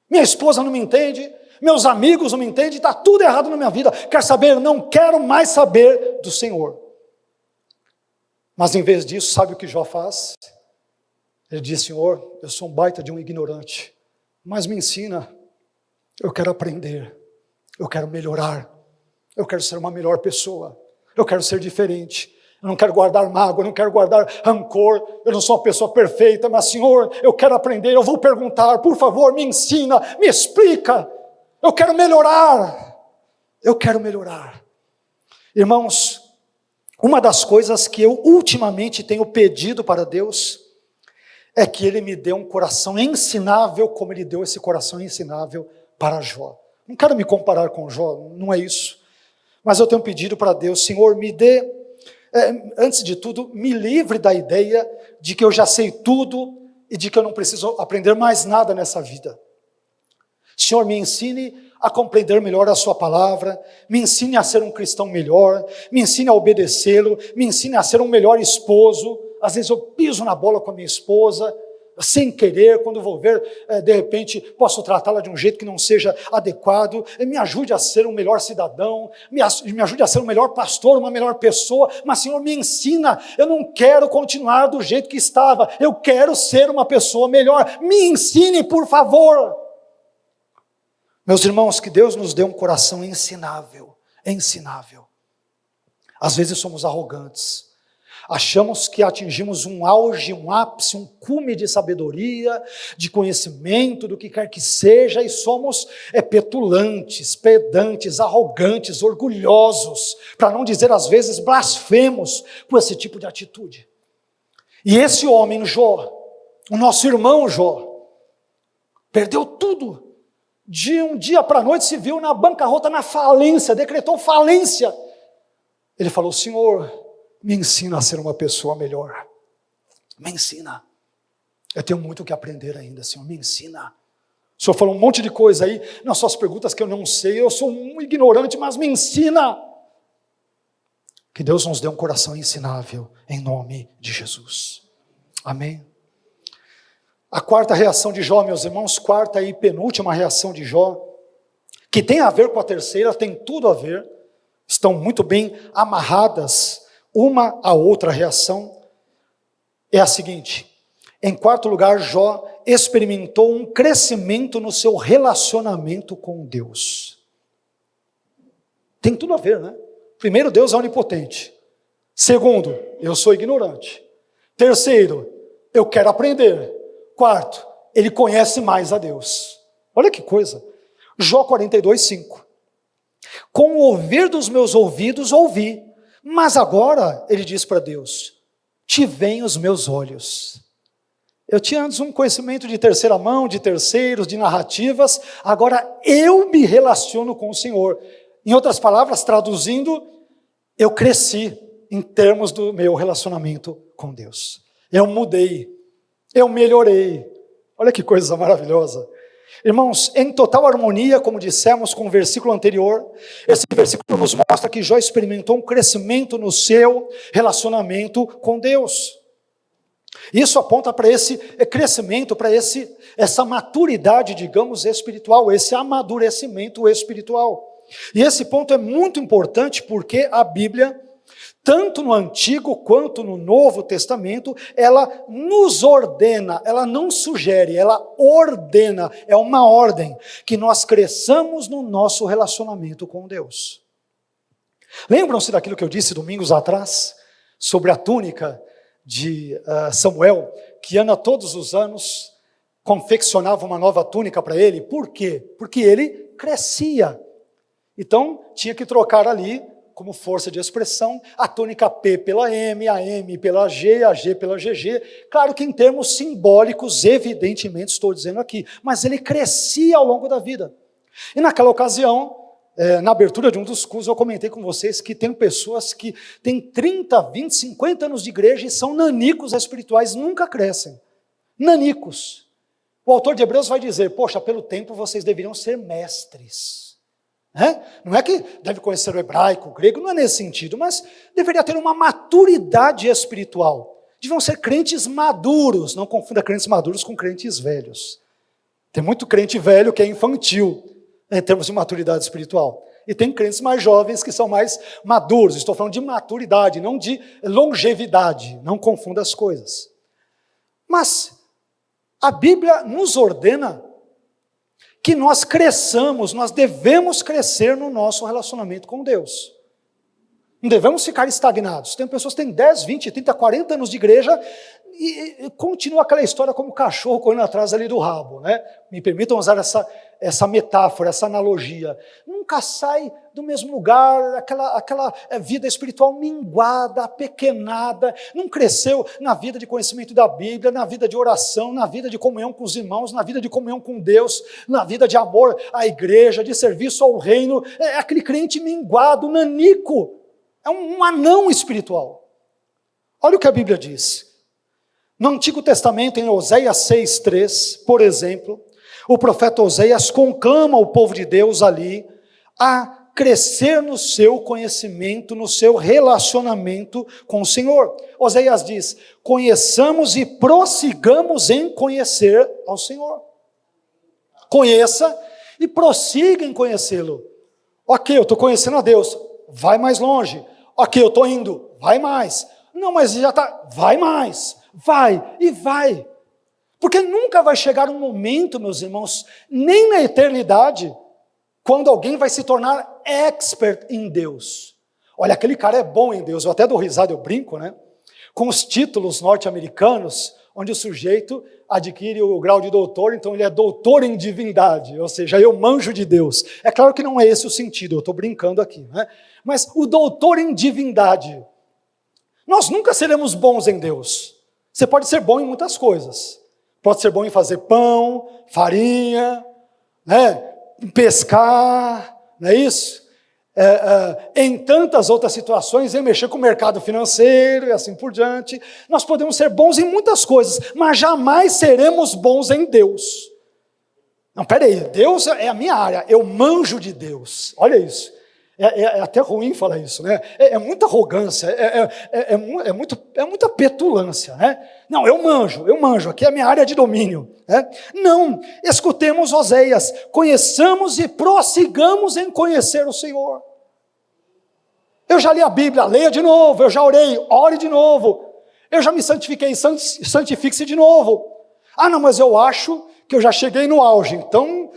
Minha esposa não me entende, meus amigos não me entendem, está tudo errado na minha vida. Quer saber? Não quero mais saber do Senhor. Mas em vez disso, sabe o que Jó faz? Ele diz: Senhor, eu sou um baita de um ignorante, mas me ensina. Eu quero aprender, eu quero melhorar, eu quero ser uma melhor pessoa, eu quero ser diferente, eu não quero guardar mágoa, eu não quero guardar rancor, eu não sou uma pessoa perfeita, mas Senhor, eu quero aprender, eu vou perguntar, por favor, me ensina, me explica, eu quero melhorar, eu quero melhorar. Irmãos, uma das coisas que eu ultimamente tenho pedido para Deus, é que Ele me dê um coração ensinável, como Ele deu esse coração ensinável para Jó. Não quero me comparar com Jó, não é isso. Mas eu tenho pedido para Deus: Senhor, me dê, antes de tudo, me livre da ideia de que eu já sei tudo e de que eu não preciso aprender mais nada nessa vida. Senhor, me ensine a compreender melhor a sua palavra, me ensine a ser um cristão melhor, me ensine a obedecê-lo, me ensine a ser um melhor esposo. Às vezes eu piso na bola com a minha esposa, sem querer, quando vou ver, de repente, posso tratá-la de um jeito que não seja adequado. Me ajude a ser um melhor cidadão, me ajude a ser um melhor pastor, uma melhor pessoa, mas Senhor, me ensina. Eu não quero continuar do jeito que estava, eu quero ser uma pessoa melhor, me ensine, por favor. Meus irmãos, que Deus nos dê um coração ensinável, ensinável. Às vezes somos arrogantes, achamos que atingimos um auge, um ápice, um cume de sabedoria, de conhecimento, do que quer que seja, e somos petulantes, pedantes, arrogantes, orgulhosos, para não dizer às vezes blasfemos com esse tipo de atitude. E esse homem Jó, o nosso irmão Jó, perdeu tudo. De um dia para a noite se viu na bancarrota, na falência, decretou falência. Ele falou: Senhor, me ensina a ser uma pessoa melhor, me ensina, eu tenho muito o que aprender ainda, Senhor, me ensina. O Senhor falou um monte de coisa aí, nas suas perguntas que eu não sei, eu sou um ignorante, mas me ensina. Que Deus nos dê um coração ensinável, em nome de Jesus, amém. A quarta reação de Jó, meus irmãos, quarta e penúltima reação de Jó, que tem a ver com a terceira, tem tudo a ver, estão muito bem amarradas, uma a outra reação, é a seguinte: em quarto lugar, Jó experimentou um crescimento no seu relacionamento com Deus. Tem tudo a ver, né? Primeiro, Deus é onipotente. Segundo, eu sou ignorante. Terceiro, eu quero aprender. Quarto, ele conhece mais a Deus. Olha que coisa. Jó 42:5. Com o ouvir dos meus ouvidos ouvi, mas agora, ele diz para Deus, te veem os meus olhos. Eu tinha antes um conhecimento de terceira mão, de terceiros, de narrativas, agora eu me relaciono com o Senhor. Em outras palavras, traduzindo, eu cresci em termos do meu relacionamento com Deus. Eu mudei, eu melhorei. Olha que coisa maravilhosa. Irmãos, em total harmonia, como dissemos com o versículo anterior, esse versículo nos mostra que Jó experimentou um crescimento no seu relacionamento com Deus. Isso aponta para esse crescimento, para essa maturidade, digamos, espiritual, esse amadurecimento espiritual. E esse ponto é muito importante porque a Bíblia, tanto no Antigo quanto no Novo Testamento, ela nos ordena, ela não sugere, ela ordena, é uma ordem, que nós cresçamos no nosso relacionamento com Deus. Lembram-se daquilo que eu disse domingos atrás, sobre a túnica de Samuel, que Ana todos os anos confeccionava uma nova túnica para ele? Por quê? Porque ele crescia. Então, tinha que trocar ali, como força de expressão, a túnica P pela M, a M pela G, a G pela GG. Claro que em termos simbólicos, evidentemente estou dizendo aqui, mas ele crescia ao longo da vida. E naquela ocasião, na abertura de um dos cursos, eu comentei com vocês que tem pessoas que têm 30, 20, 50 anos de igreja e são nanicos espirituais, nunca crescem. Nanicos. O autor de Hebreus vai dizer, poxa, pelo tempo vocês deveriam ser mestres. Não é que deve conhecer o hebraico, o grego, não é nesse sentido, mas deveria ter uma maturidade espiritual. Deviam ser crentes maduros, não confunda crentes maduros com crentes velhos. Tem muito crente velho que é infantil, em termos de maturidade espiritual. E tem crentes mais jovens que são mais maduros. Estou falando de maturidade, não de longevidade. Não confunda as coisas. Mas a Bíblia nos ordena que nós cresçamos, nós devemos crescer no nosso relacionamento com Deus. Não devemos ficar estagnados. Tem pessoas que têm 10, 20, 30, 40 anos de igreja e continua aquela história como cachorro correndo atrás ali do rabo, né? Me permitam usar essa metáfora, essa analogia. Nunca sai do mesmo lugar, aquela vida espiritual minguada, apequenada, não cresceu na vida de conhecimento da Bíblia, na vida de oração, na vida de comunhão com os irmãos, na vida de comunhão com Deus, na vida de amor à igreja, de serviço ao reino. É aquele crente minguado, nanico, é um anão espiritual. Olha o que a Bíblia diz. No Antigo Testamento, em Oséias 6,3, por exemplo, o profeta Oséias conclama o povo de Deus ali a crescer no seu conhecimento, no seu relacionamento com o Senhor. Oséias diz, conheçamos e prossigamos em conhecer ao Senhor. Conheça e prossiga em conhecê-lo. Ok, eu estou conhecendo a Deus, vai mais longe. Ok, eu estou indo, vai mais. Não, mas já está, vai mais. Vai e vai, porque nunca vai chegar um momento, meus irmãos, nem na eternidade, quando alguém vai se tornar expert em Deus. Olha, aquele cara é bom em Deus, eu até dou risada, eu brinco, né? Com os títulos norte-americanos, onde o sujeito adquire o grau de doutor, então ele é doutor em divindade, ou seja, eu manjo de Deus. É claro que não é esse o sentido, eu estou brincando aqui, né? Mas o doutor em divindade, nós nunca seremos bons em Deus. Você pode ser bom em muitas coisas. Pode ser bom em fazer pão, farinha, né? Em pescar, não é isso? Em tantas outras situações, em mexer com o mercado financeiro e assim por diante. Nós podemos ser bons em muitas coisas, mas jamais seremos bons em Deus. Não, peraí, Deus é a minha área, eu manjo de Deus. Olha isso. É até ruim falar isso, né? É muita arrogância, é muita petulância, né? Não, eu manjo, aqui é a minha área de domínio. Né? Não, escutemos Oséias, conheçamos e prossigamos em conhecer o Senhor. Eu já li a Bíblia, leia de novo, eu já orei, ore de novo. Eu já me santifiquei, santifique-se de novo. Ah, não, mas eu acho que eu já cheguei no auge, então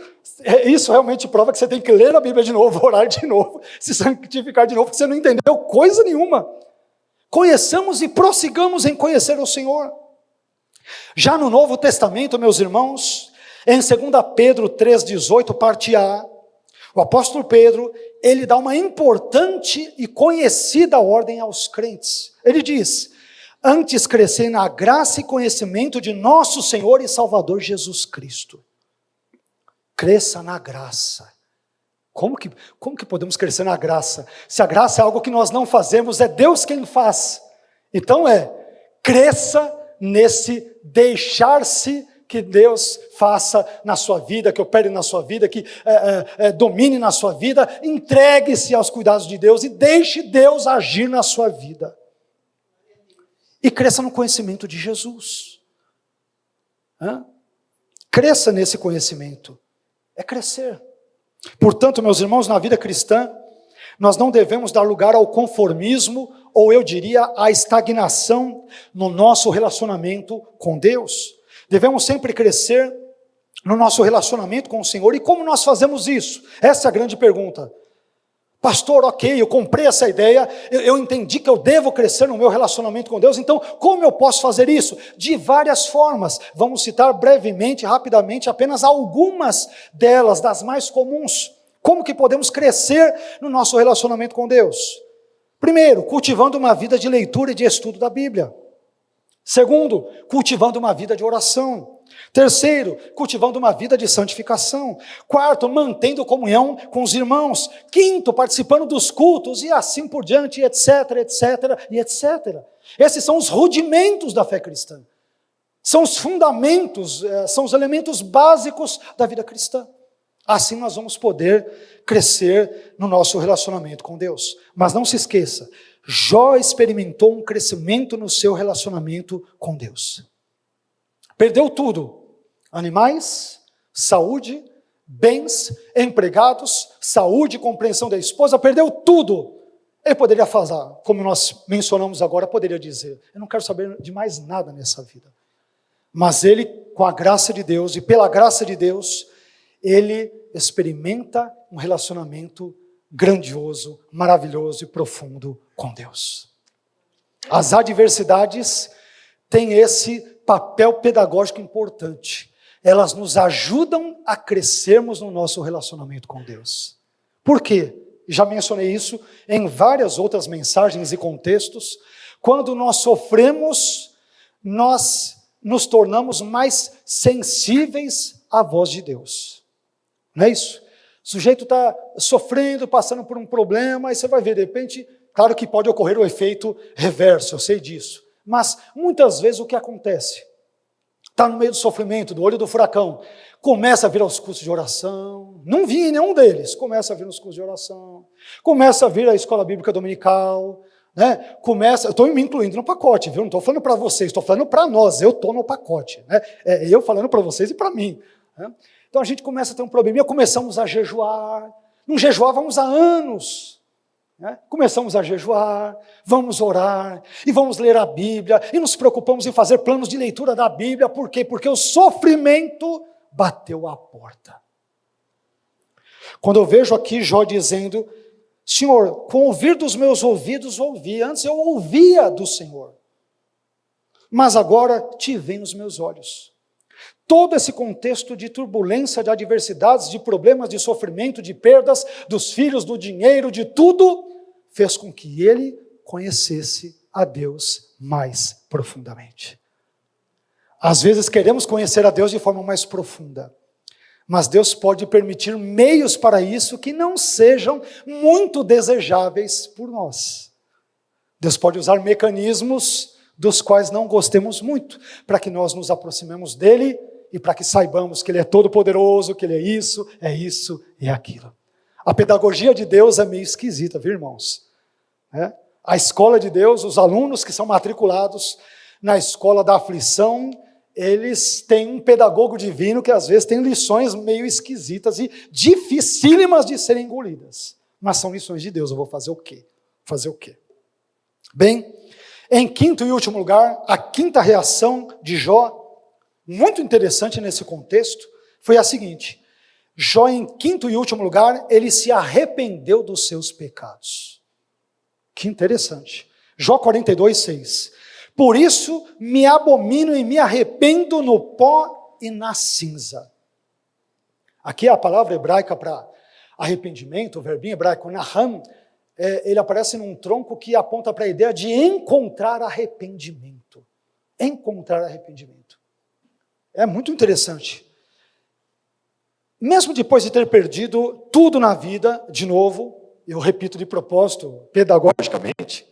isso realmente prova que você tem que ler a Bíblia de novo, orar de novo, se santificar de novo, porque você não entendeu coisa nenhuma. Conheçamos e prossigamos em conhecer o Senhor. Já no Novo Testamento, meus irmãos, em 2 Pedro 3,18, parte A, o apóstolo Pedro, ele dá uma importante e conhecida ordem aos crentes. Ele diz, antes crescer na graça e conhecimento de nosso Senhor e Salvador Jesus Cristo. Cresça na graça. Como que podemos crescer na graça? Se a graça é algo que nós não fazemos, é Deus quem faz. Então cresça nesse deixar-se que Deus faça na sua vida, que opere na sua vida, que domine na sua vida, entregue-se aos cuidados de Deus e deixe Deus agir na sua vida. E cresça no conhecimento de Jesus. Cresça nesse conhecimento. É crescer. Portanto, meus irmãos, na vida cristã, nós não devemos dar lugar ao conformismo, ou eu diria, à estagnação no nosso relacionamento com Deus. Devemos sempre crescer no nosso relacionamento com o Senhor. E como nós fazemos isso? Essa é a grande pergunta. Pastor, ok, eu comprei essa ideia, eu entendi que eu devo crescer no meu relacionamento com Deus, então como eu posso fazer isso? De várias formas. Vamos citar brevemente, rapidamente, apenas algumas delas, das mais comuns. Como que podemos crescer no nosso relacionamento com Deus? Primeiro, cultivando uma vida de leitura e de estudo da Bíblia. Segundo, cultivando uma vida de oração. Terceiro, cultivando uma vida de santificação. Quarto, mantendo comunhão com os irmãos. Quinto, participando dos cultos e assim por diante, etc, etc e etc. Esses são os rudimentos da fé cristã. São os fundamentos, são os elementos básicos da vida cristã. Assim nós vamos poder crescer no nosso relacionamento com Deus. Mas não se esqueça, Jó experimentou um crescimento no seu relacionamento com Deus. Perdeu tudo: animais, saúde, bens, empregados, saúde, compreensão da esposa, perdeu tudo. Ele poderia fazer, como nós mencionamos agora, poderia dizer: eu não quero saber de mais nada nessa vida. Mas ele, com a graça de Deus e pela graça de Deus, ele experimenta um relacionamento grandioso, maravilhoso e profundo com Deus. As adversidades têm esse papel pedagógico importante. Elas nos ajudam a crescermos no nosso relacionamento com Deus. Por quê? Já mencionei isso em várias outras mensagens e contextos. Quando nós sofremos, nós nos tornamos mais sensíveis à voz de Deus. Não é isso? O sujeito está sofrendo, passando por um problema, e você vai ver, de repente, claro que pode ocorrer o efeito reverso, eu sei disso. Mas, muitas vezes, o que acontece? Está no meio do sofrimento, do olho do furacão, começa a vir aos cursos de oração, não vi em nenhum deles, começa a vir nos cursos de oração, começa a vir a escola bíblica dominical, né? Começa, eu estou me incluindo no pacote, viu? Não estou falando para vocês, estou falando para nós, eu estou no pacote, né? Eu falando para vocês e para mim, né? Então a gente começa a ter um probleminha, começamos a jejuar, não jejuávamos há anos, né? Começamos a jejuar, vamos orar, e vamos ler a Bíblia, e nos preocupamos em fazer planos de leitura da Bíblia. Por quê? Porque o sofrimento bateu à porta. Quando eu vejo aqui Jó dizendo: Senhor, com o ouvir dos meus ouvidos ouvi, antes eu ouvia do Senhor, mas agora te vejo nos meus olhos. Todo esse contexto de turbulência, de adversidades, de problemas, de sofrimento, de perdas, dos filhos, do dinheiro, de tudo, fez com que ele conhecesse a Deus mais profundamente. Às vezes queremos conhecer a Deus de forma mais profunda, mas Deus pode permitir meios para isso que não sejam muito desejáveis por nós. Deus pode usar mecanismos dos quais não gostemos muito, para que nós nos aproximemos dele e para que saibamos que ele é todo poderoso, que ele é isso e aquilo. A pedagogia de Deus é meio esquisita, viu, irmãos? A escola de Deus, os alunos que são matriculados na escola da aflição, eles têm um pedagogo divino que às vezes tem lições meio esquisitas e dificílimas de serem engolidas. Mas são lições de Deus, eu vou fazer o quê? Fazer o quê? Bem, em quinto e último lugar, a quinta reação de Jó, muito interessante nesse contexto, foi a seguinte: Jó, em quinto e último lugar, ele se arrependeu dos seus pecados. Que interessante. Jó 42:6. Por isso me abomino e me arrependo no pó e na cinza. Aqui a palavra hebraica para arrependimento, o verbinho hebraico naham, ele aparece num tronco que aponta para a ideia de encontrar arrependimento. Encontrar arrependimento. É muito interessante. Mesmo depois de ter perdido tudo na vida, de novo, eu repito de propósito, pedagogicamente,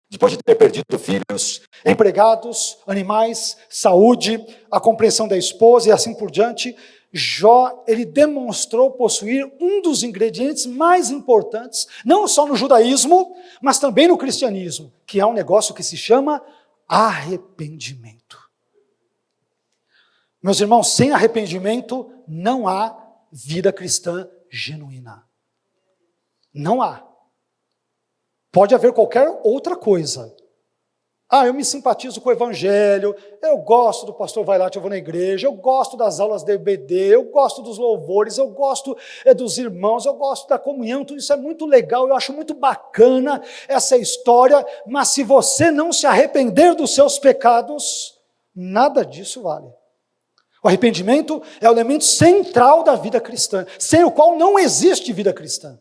depois de ter perdido filhos, empregados, animais, saúde, a compreensão da esposa e assim por diante, Jó, ele demonstrou possuir um dos ingredientes mais importantes, não só no judaísmo, mas também no cristianismo, que é um negócio que se chama arrependimento. Meus irmãos, sem arrependimento não há vida cristã genuína. Não há. Pode haver qualquer outra coisa. Eu me simpatizo com o evangelho, eu gosto do pastor Vailate, eu vou na igreja, eu gosto das aulas de EBD, eu gosto dos louvores, eu gosto dos irmãos, eu gosto da comunhão, tudo isso é muito legal, eu acho muito bacana essa história, mas se você não se arrepender dos seus pecados, nada disso vale. O arrependimento é o elemento central da vida cristã, sem o qual não existe vida cristã.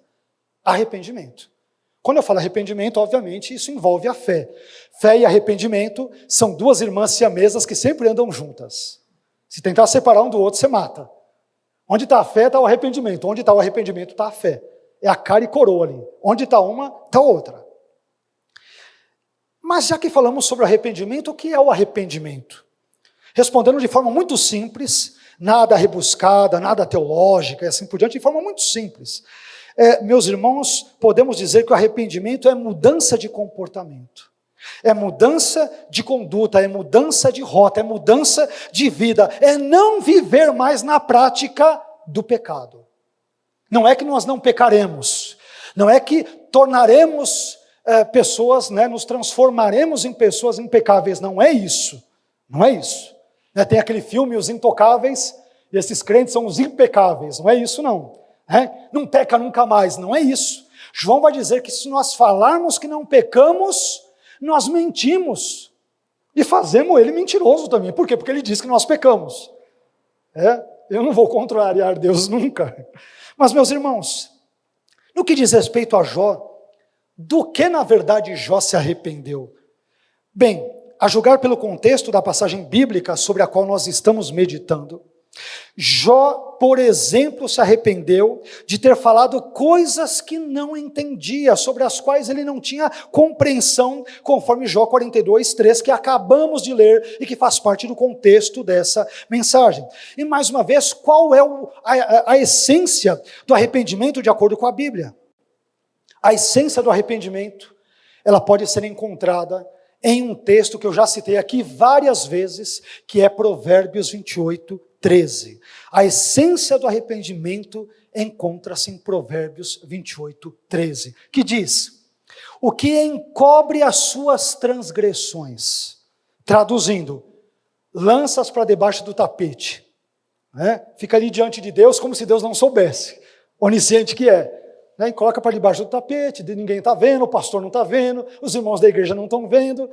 Arrependimento. Quando eu falo arrependimento, obviamente, isso envolve a fé. Fé e arrependimento são duas irmãs siamesas que sempre andam juntas. Se tentar separar um do outro, você mata. Onde está a fé, está o arrependimento. Onde está o arrependimento, está a fé. É a cara e coroa ali. Onde está uma, está a outra. Mas já que falamos sobre arrependimento, o que é o arrependimento? respondendo de forma muito simples, nada rebuscada, nada teológica, e assim por diante, de forma muito simples. Meus irmãos, podemos dizer que o arrependimento é mudança de comportamento, é mudança de conduta, é mudança de rota, é mudança de vida, é não viver mais na prática do pecado. Não é que nós não pecaremos, não é que tornaremos pessoas, nos transformaremos em pessoas impecáveis, não é isso, não é isso. Tem aquele filme, Os Intocáveis, e esses crentes são os impecáveis, não é isso não. Não peca nunca mais, não é isso. João vai dizer que se nós falarmos que não pecamos, nós mentimos, e fazemos ele mentiroso também. Por quê? Porque ele diz que nós pecamos. Eu não vou contrariar Deus nunca. Mas, meus irmãos, no que diz respeito a Jó, do que na verdade Jó se arrependeu? Bem, a julgar pelo contexto da passagem bíblica sobre a qual nós estamos meditando, Jó, por exemplo, se arrependeu de ter falado coisas que não entendia, sobre as quais ele não tinha compreensão, conforme Jó 42:3, que acabamos de ler e que faz parte do contexto dessa mensagem. E mais uma vez, qual é a essência do arrependimento de acordo com a Bíblia? A essência do arrependimento, ela pode ser encontrada em um texto que eu já citei aqui várias vezes, que é Provérbios 28:13. A essência do arrependimento encontra-se em Provérbios 28:13, que diz: o que encobre as suas transgressões, traduzindo, lança-as para debaixo do tapete, fica ali diante de Deus como se Deus não soubesse, onisciente que é. E coloca para debaixo do tapete, ninguém está vendo, o pastor não está vendo, os irmãos da igreja não estão vendo.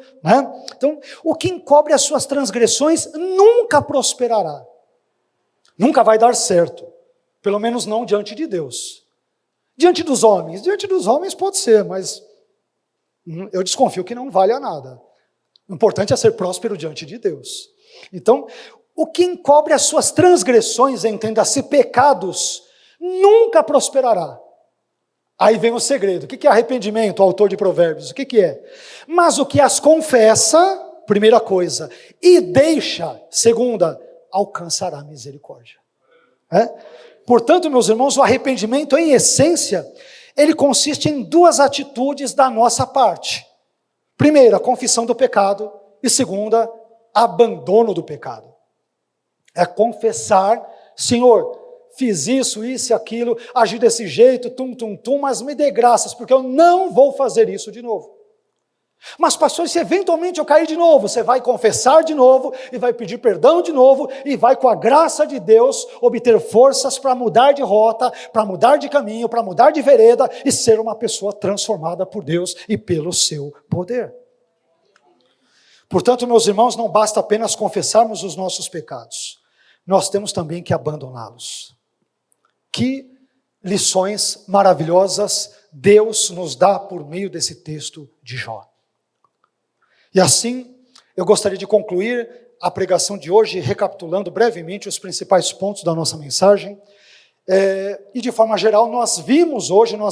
Então, o que encobre as suas transgressões nunca prosperará, nunca vai dar certo, pelo menos não diante de Deus. Diante dos homens pode ser, mas eu desconfio que não vale a nada. O importante é ser próspero diante de Deus. Então, o que encobre as suas transgressões, entenda-se pecados, nunca prosperará. Aí vem o segredo. O que é arrependimento, o autor de Provérbios? O que é? Mas o que as confessa, primeira coisa, e deixa, segunda, alcançará misericórdia. Portanto, meus irmãos, o arrependimento, em essência, ele consiste em duas atitudes da nossa parte. Primeira, confissão do pecado, e segunda, abandono do pecado. É confessar, Senhor, fiz isso e aquilo, agi desse jeito, mas me dê graças, porque eu não vou fazer isso de novo. Mas pastor, se eventualmente eu cair de novo, você vai confessar de novo, e vai pedir perdão de novo, e vai com a graça de Deus, obter forças para mudar de rota, para mudar de caminho, para mudar de vereda, e ser uma pessoa transformada por Deus e pelo seu poder. Portanto, meus irmãos, não basta apenas confessarmos os nossos pecados, nós temos também que abandoná-los. Que lições maravilhosas Deus nos dá por meio desse texto de Jó. E assim, eu gostaria de concluir a pregação de hoje, recapitulando brevemente os principais pontos da nossa mensagem. E de forma geral, nós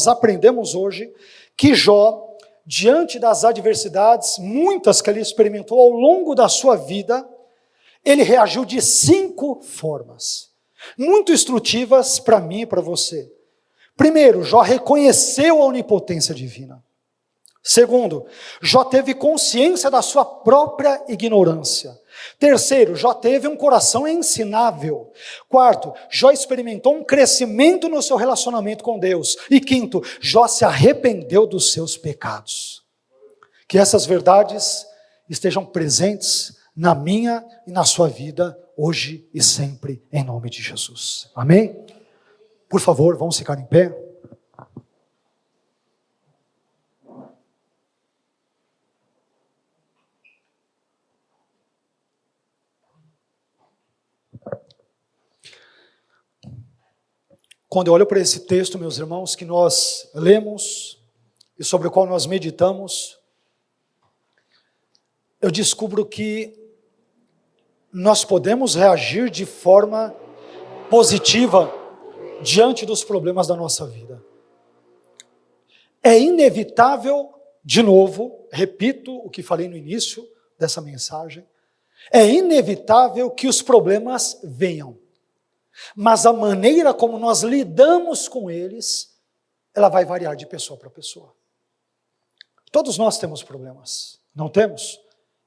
aprendemos hoje, que Jó, diante das adversidades, muitas que ele experimentou ao longo da sua vida, ele reagiu de 5 formas, muito instrutivas para mim e para você. Primeiro, Jó reconheceu a onipotência divina. Segundo, Jó teve consciência da sua própria ignorância. Terceiro, Jó teve um coração ensinável. Quarto, Jó experimentou um crescimento no seu relacionamento com Deus. E quinto, Jó se arrependeu dos seus pecados. Que essas verdades estejam presentes na minha e na sua vida, hoje e sempre, em nome de Jesus. Amém? Por favor, vamos ficar em pé. Quando eu olho para esse texto, meus irmãos, que nós lemos e sobre o qual nós meditamos, eu descubro que nós podemos reagir de forma positiva diante dos problemas da nossa vida. É inevitável, de novo, repito o que falei no início dessa mensagem, É inevitável que os problemas venham, mas a maneira como nós lidamos com eles, ela vai variar de pessoa para pessoa. Todos nós temos problemas, não temos?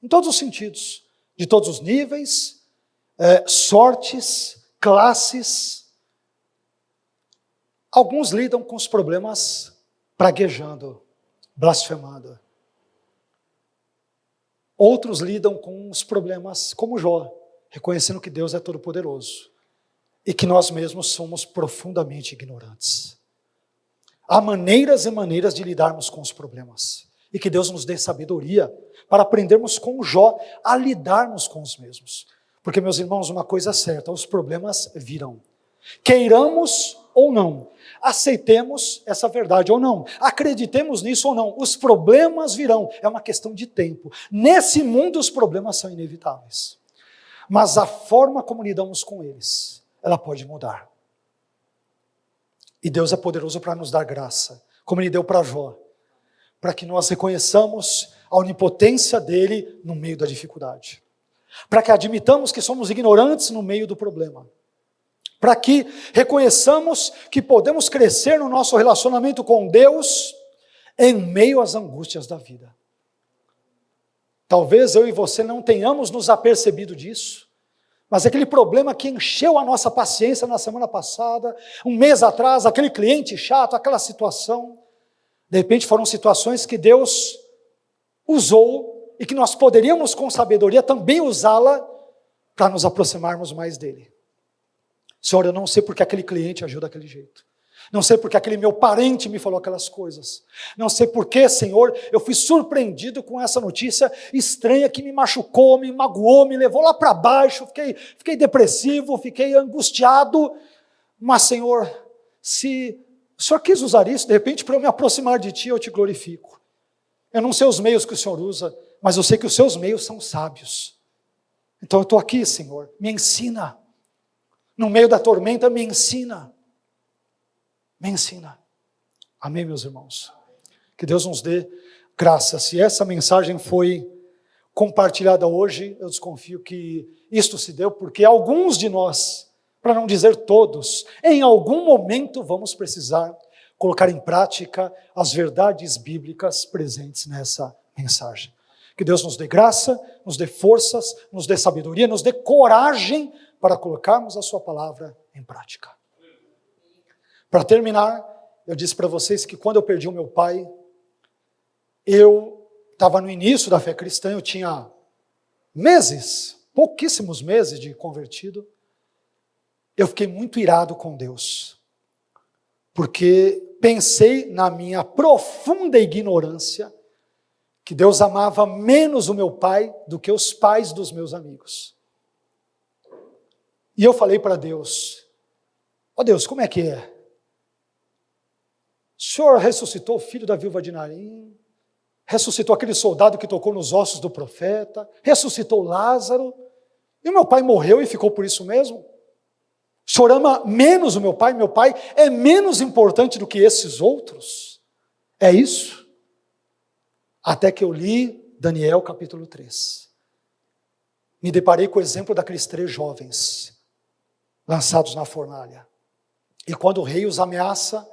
Em todos os sentidos, de todos os níveis, sortes, classes. Alguns lidam com os problemas praguejando, blasfemando. Outros lidam com os problemas como Jó, reconhecendo que Deus é todo-poderoso e que nós mesmos somos profundamente ignorantes. Há maneiras e maneiras de lidarmos com os problemas e que Deus nos dê sabedoria para aprendermos com Jó a lidarmos com os mesmos. Porque, meus irmãos, uma coisa é certa, os problemas virão. Queiramos ou não, aceitemos essa verdade ou não, acreditemos nisso ou não, os problemas virão, é uma questão de tempo. Nesse mundo os problemas são inevitáveis, mas a forma como lidamos com eles, ela pode mudar. E Deus é poderoso para nos dar graça, como Ele deu para Jó, para que nós reconheçamos a onipotência dEle no meio da dificuldade, para que admitamos que somos ignorantes no meio do problema, para que reconheçamos que podemos crescer no nosso relacionamento com Deus em meio às angústias da vida. Talvez eu e você não tenhamos nos apercebido disso, mas aquele problema que encheu a nossa paciência na semana passada, um mês atrás, aquele cliente chato, aquela situação, de repente foram situações que Deus usou e que nós poderíamos com sabedoria também usá-la para nos aproximarmos mais dEle. Senhor, eu não sei porque aquele cliente agiu daquele jeito. Não sei porque aquele meu parente me falou aquelas coisas. Não sei porque, Senhor, eu fui surpreendido com essa notícia estranha que me machucou, me magoou, me levou lá para baixo. Fiquei depressivo, fiquei angustiado. Mas, Senhor, se o Senhor quis usar isso, de repente, para eu me aproximar de Ti, eu Te glorifico. Eu não sei os meios que o Senhor usa, mas eu sei que os Seus meios são sábios. Então eu estou aqui, Senhor, me ensina. No meio da tormenta, me ensina. Me ensina. Amém, meus irmãos? Que Deus nos dê graça. Se essa mensagem foi compartilhada hoje, eu desconfio que isto se deu porque alguns de nós, para não dizer todos, em algum momento vamos precisar colocar em prática as verdades bíblicas presentes nessa mensagem. Que Deus nos dê graça, nos dê forças, nos dê sabedoria, nos dê coragem para colocarmos a sua palavra em prática. Para terminar, eu disse para vocês que quando eu perdi o meu pai, eu estava no início da fé cristã, eu tinha meses, pouquíssimos meses de convertido. Eu fiquei muito irado com Deus, porque pensei na minha profunda ignorância, que Deus amava menos o meu pai do que os pais dos meus amigos. E eu falei para Deus, ó Deus, como é que é? O Senhor ressuscitou o filho da viúva de Naim, ressuscitou aquele soldado que tocou nos ossos do profeta, ressuscitou Lázaro, e o meu pai morreu e ficou por isso mesmo? O Senhor ama menos o meu pai é menos importante do que esses outros? É isso? Até que eu li Daniel capítulo 3. Me deparei com o exemplo daqueles 3 jovens, lançados na fornalha. E quando o rei os ameaça,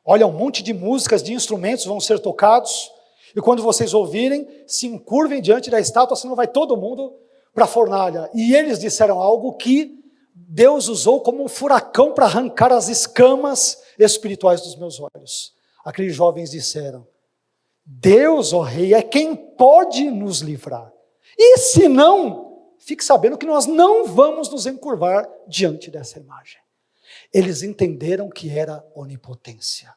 olha, um monte de músicas, de instrumentos vão ser tocados, e quando vocês ouvirem, se encurvem diante da estátua, senão vai todo mundo para a fornalha. E eles disseram algo que Deus usou como um furacão para arrancar as escamas espirituais dos meus olhos. Aqueles jovens disseram, Deus, ó rei, é quem pode nos livrar. E se não, fique sabendo que nós não vamos nos encurvar diante dessa imagem. Eles entenderam que era onipotência.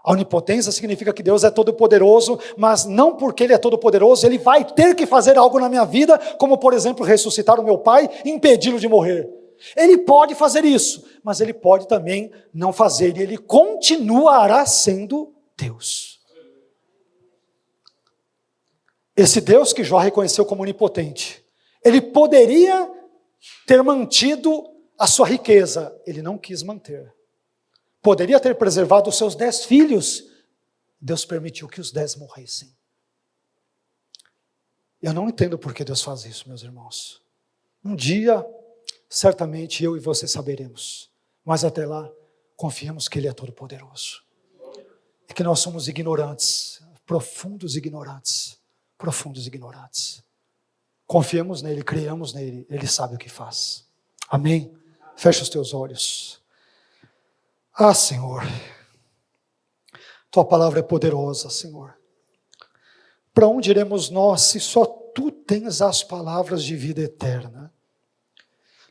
A onipotência significa que Deus é todo-poderoso, mas não porque Ele é todo-poderoso, Ele vai ter que fazer algo na minha vida, como por exemplo ressuscitar o meu pai e impedi-lo de morrer. Ele pode fazer isso, mas Ele pode também não fazer, e Ele continuará sendo Deus. Esse Deus que Jó reconheceu como onipotente, Ele poderia ter mantido a sua riqueza, Ele não quis manter. Poderia ter preservado os seus 10 filhos, Deus permitiu que os 10 morressem. Eu não entendo por que Deus faz isso, meus irmãos. Um dia, certamente eu e você saberemos. Mas até lá, confiemos que Ele é todo poderoso. E que nós somos ignorantes, profundos ignorantes. Profundos ignorantes. Confiemos nele, criamos nele, Ele sabe o que faz. Amém? Fecha os teus olhos. Ah, Senhor, Tua palavra é poderosa, Senhor. Para onde iremos nós se só Tu tens as palavras de vida eterna?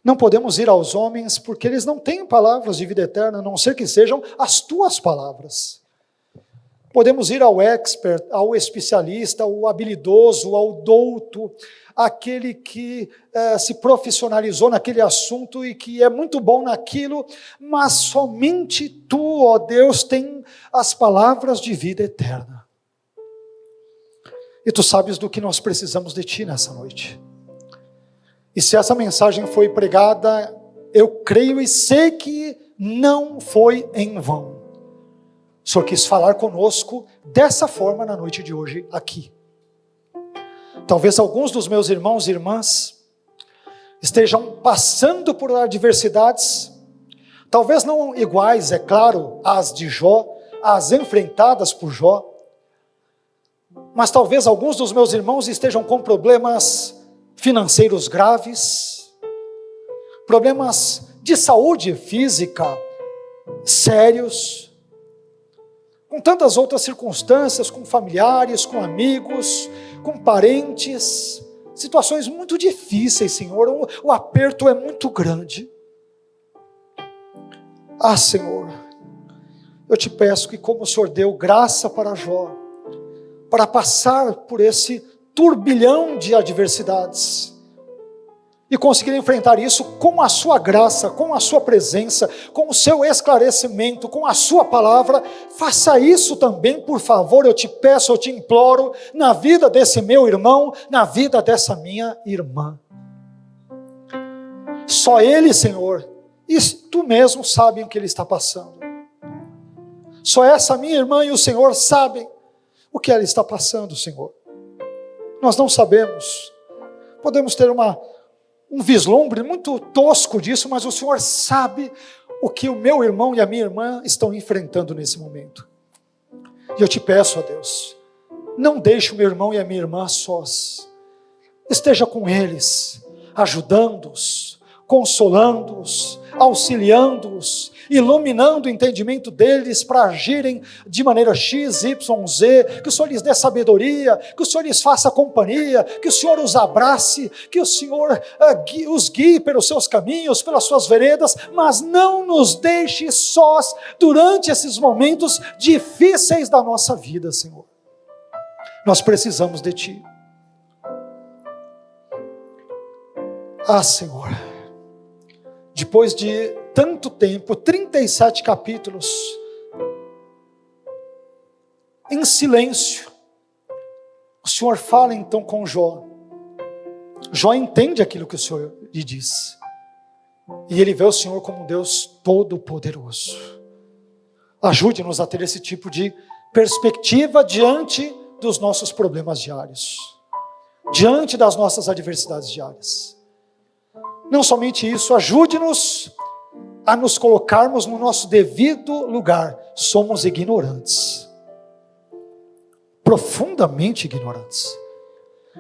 Não podemos ir aos homens porque eles não têm palavras de vida eterna, a não ser que sejam as Tuas palavras. Podemos ir ao expert, ao especialista, ao habilidoso, ao douto, aquele que se profissionalizou naquele assunto e que é muito bom naquilo, mas somente Tu, ó Deus, tem as palavras de vida eterna. E Tu sabes do que nós precisamos de Ti nessa noite. E se essa mensagem foi pregada, eu creio e sei que não foi em vão. O Senhor quis falar conosco dessa forma na noite de hoje aqui. Talvez alguns dos meus irmãos e irmãs estejam passando por adversidades, talvez não iguais, é claro, às de Jó, às enfrentadas por Jó, mas talvez alguns dos meus irmãos estejam com problemas financeiros graves, problemas de saúde física sérios, com tantas outras circunstâncias, com familiares, com amigos, com parentes, situações muito difíceis, Senhor, o aperto é muito grande. Ah, Senhor, eu Te peço que como o Senhor deu graça para Jó, para passar por esse turbilhão de adversidades, e conseguir enfrentar isso com a Sua graça, com a Sua presença, com o Seu esclarecimento, com a Sua palavra, faça isso também, por favor, eu Te peço, eu Te imploro, na vida desse meu irmão, na vida dessa minha irmã. Só ele, Senhor, e Tu mesmo sabem o que ele está passando. Só essa minha irmã e o Senhor sabem o que ela está passando, Senhor. Nós não sabemos, podemos ter um vislumbre muito tosco disso, mas o Senhor sabe o que o meu irmão e a minha irmã estão enfrentando nesse momento. E eu Te peço, ó Deus, não deixe o meu irmão e a minha irmã sós. Esteja com eles, ajudando-os, consolando-os, auxiliando-os, iluminando o entendimento deles para agirem de maneira X, Y, Z, que o Senhor lhes dê sabedoria, que o Senhor lhes faça companhia, que o Senhor os abrace, que o Senhor os guie pelos seus caminhos, pelas suas veredas, mas não nos deixe sós durante esses momentos difíceis da nossa vida, Senhor. Nós precisamos de Ti. Ah, Senhor, depois de tanto tempo, 37 capítulos, em silêncio, o Senhor fala então com Jó. Jó entende aquilo que o Senhor lhe diz, e ele vê o Senhor como um Deus todo-poderoso. Ajude-nos a ter esse tipo de perspectiva diante dos nossos problemas diários, diante das nossas adversidades diárias. Não somente isso, ajude-nos a nos colocarmos no nosso devido lugar. Somos ignorantes, profundamente ignorantes,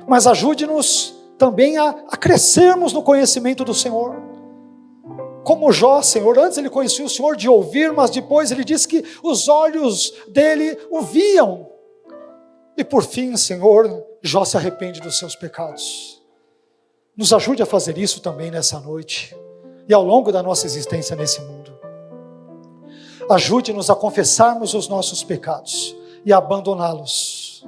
mas ajude-nos também a crescermos no conhecimento do Senhor. Como Jó, Senhor, antes ele conhecia o Senhor de ouvir, mas depois ele disse que os olhos dele o viam. E por fim, Senhor, Jó se arrepende dos seus pecados. Nos ajude a fazer isso também nessa noite e ao longo da nossa existência nesse mundo. Ajude-nos a confessarmos os nossos pecados e a abandoná-los.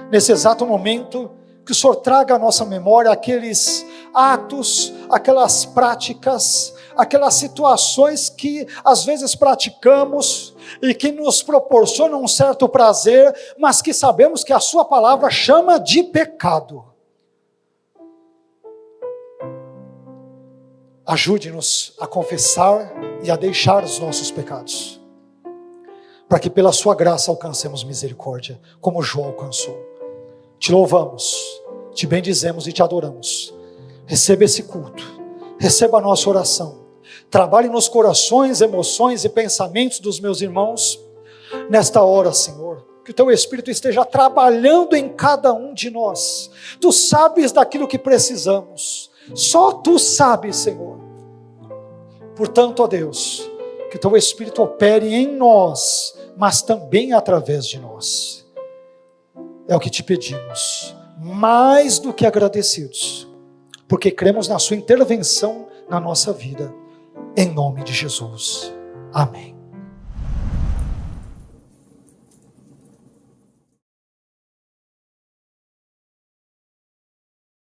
Nesse exato momento, que o Senhor traga à nossa memória aqueles atos, aquelas práticas, aquelas situações que às vezes praticamos e que nos proporcionam um certo prazer, mas que sabemos que a Sua palavra chama de pecado. Ajude-nos a confessar e a deixar os nossos pecados, para que pela Sua graça alcancemos misericórdia, como Jó alcançou. Te louvamos te bendizemos e te adoramos. Receba esse culto, receba a nossa oração. Trabalhe nos corações, emoções e pensamentos dos meus irmãos nesta hora, Senhor. Que o teu Espírito esteja trabalhando em cada um de nós. Tu sabes daquilo que precisamos. Só tu sabes, Senhor. Portanto, ó Deus, que o teu Espírito opere em nós, mas também através de nós. É o que te pedimos, mais do que agradecidos, porque cremos na sua intervenção na nossa vida, em nome de Jesus. Amém.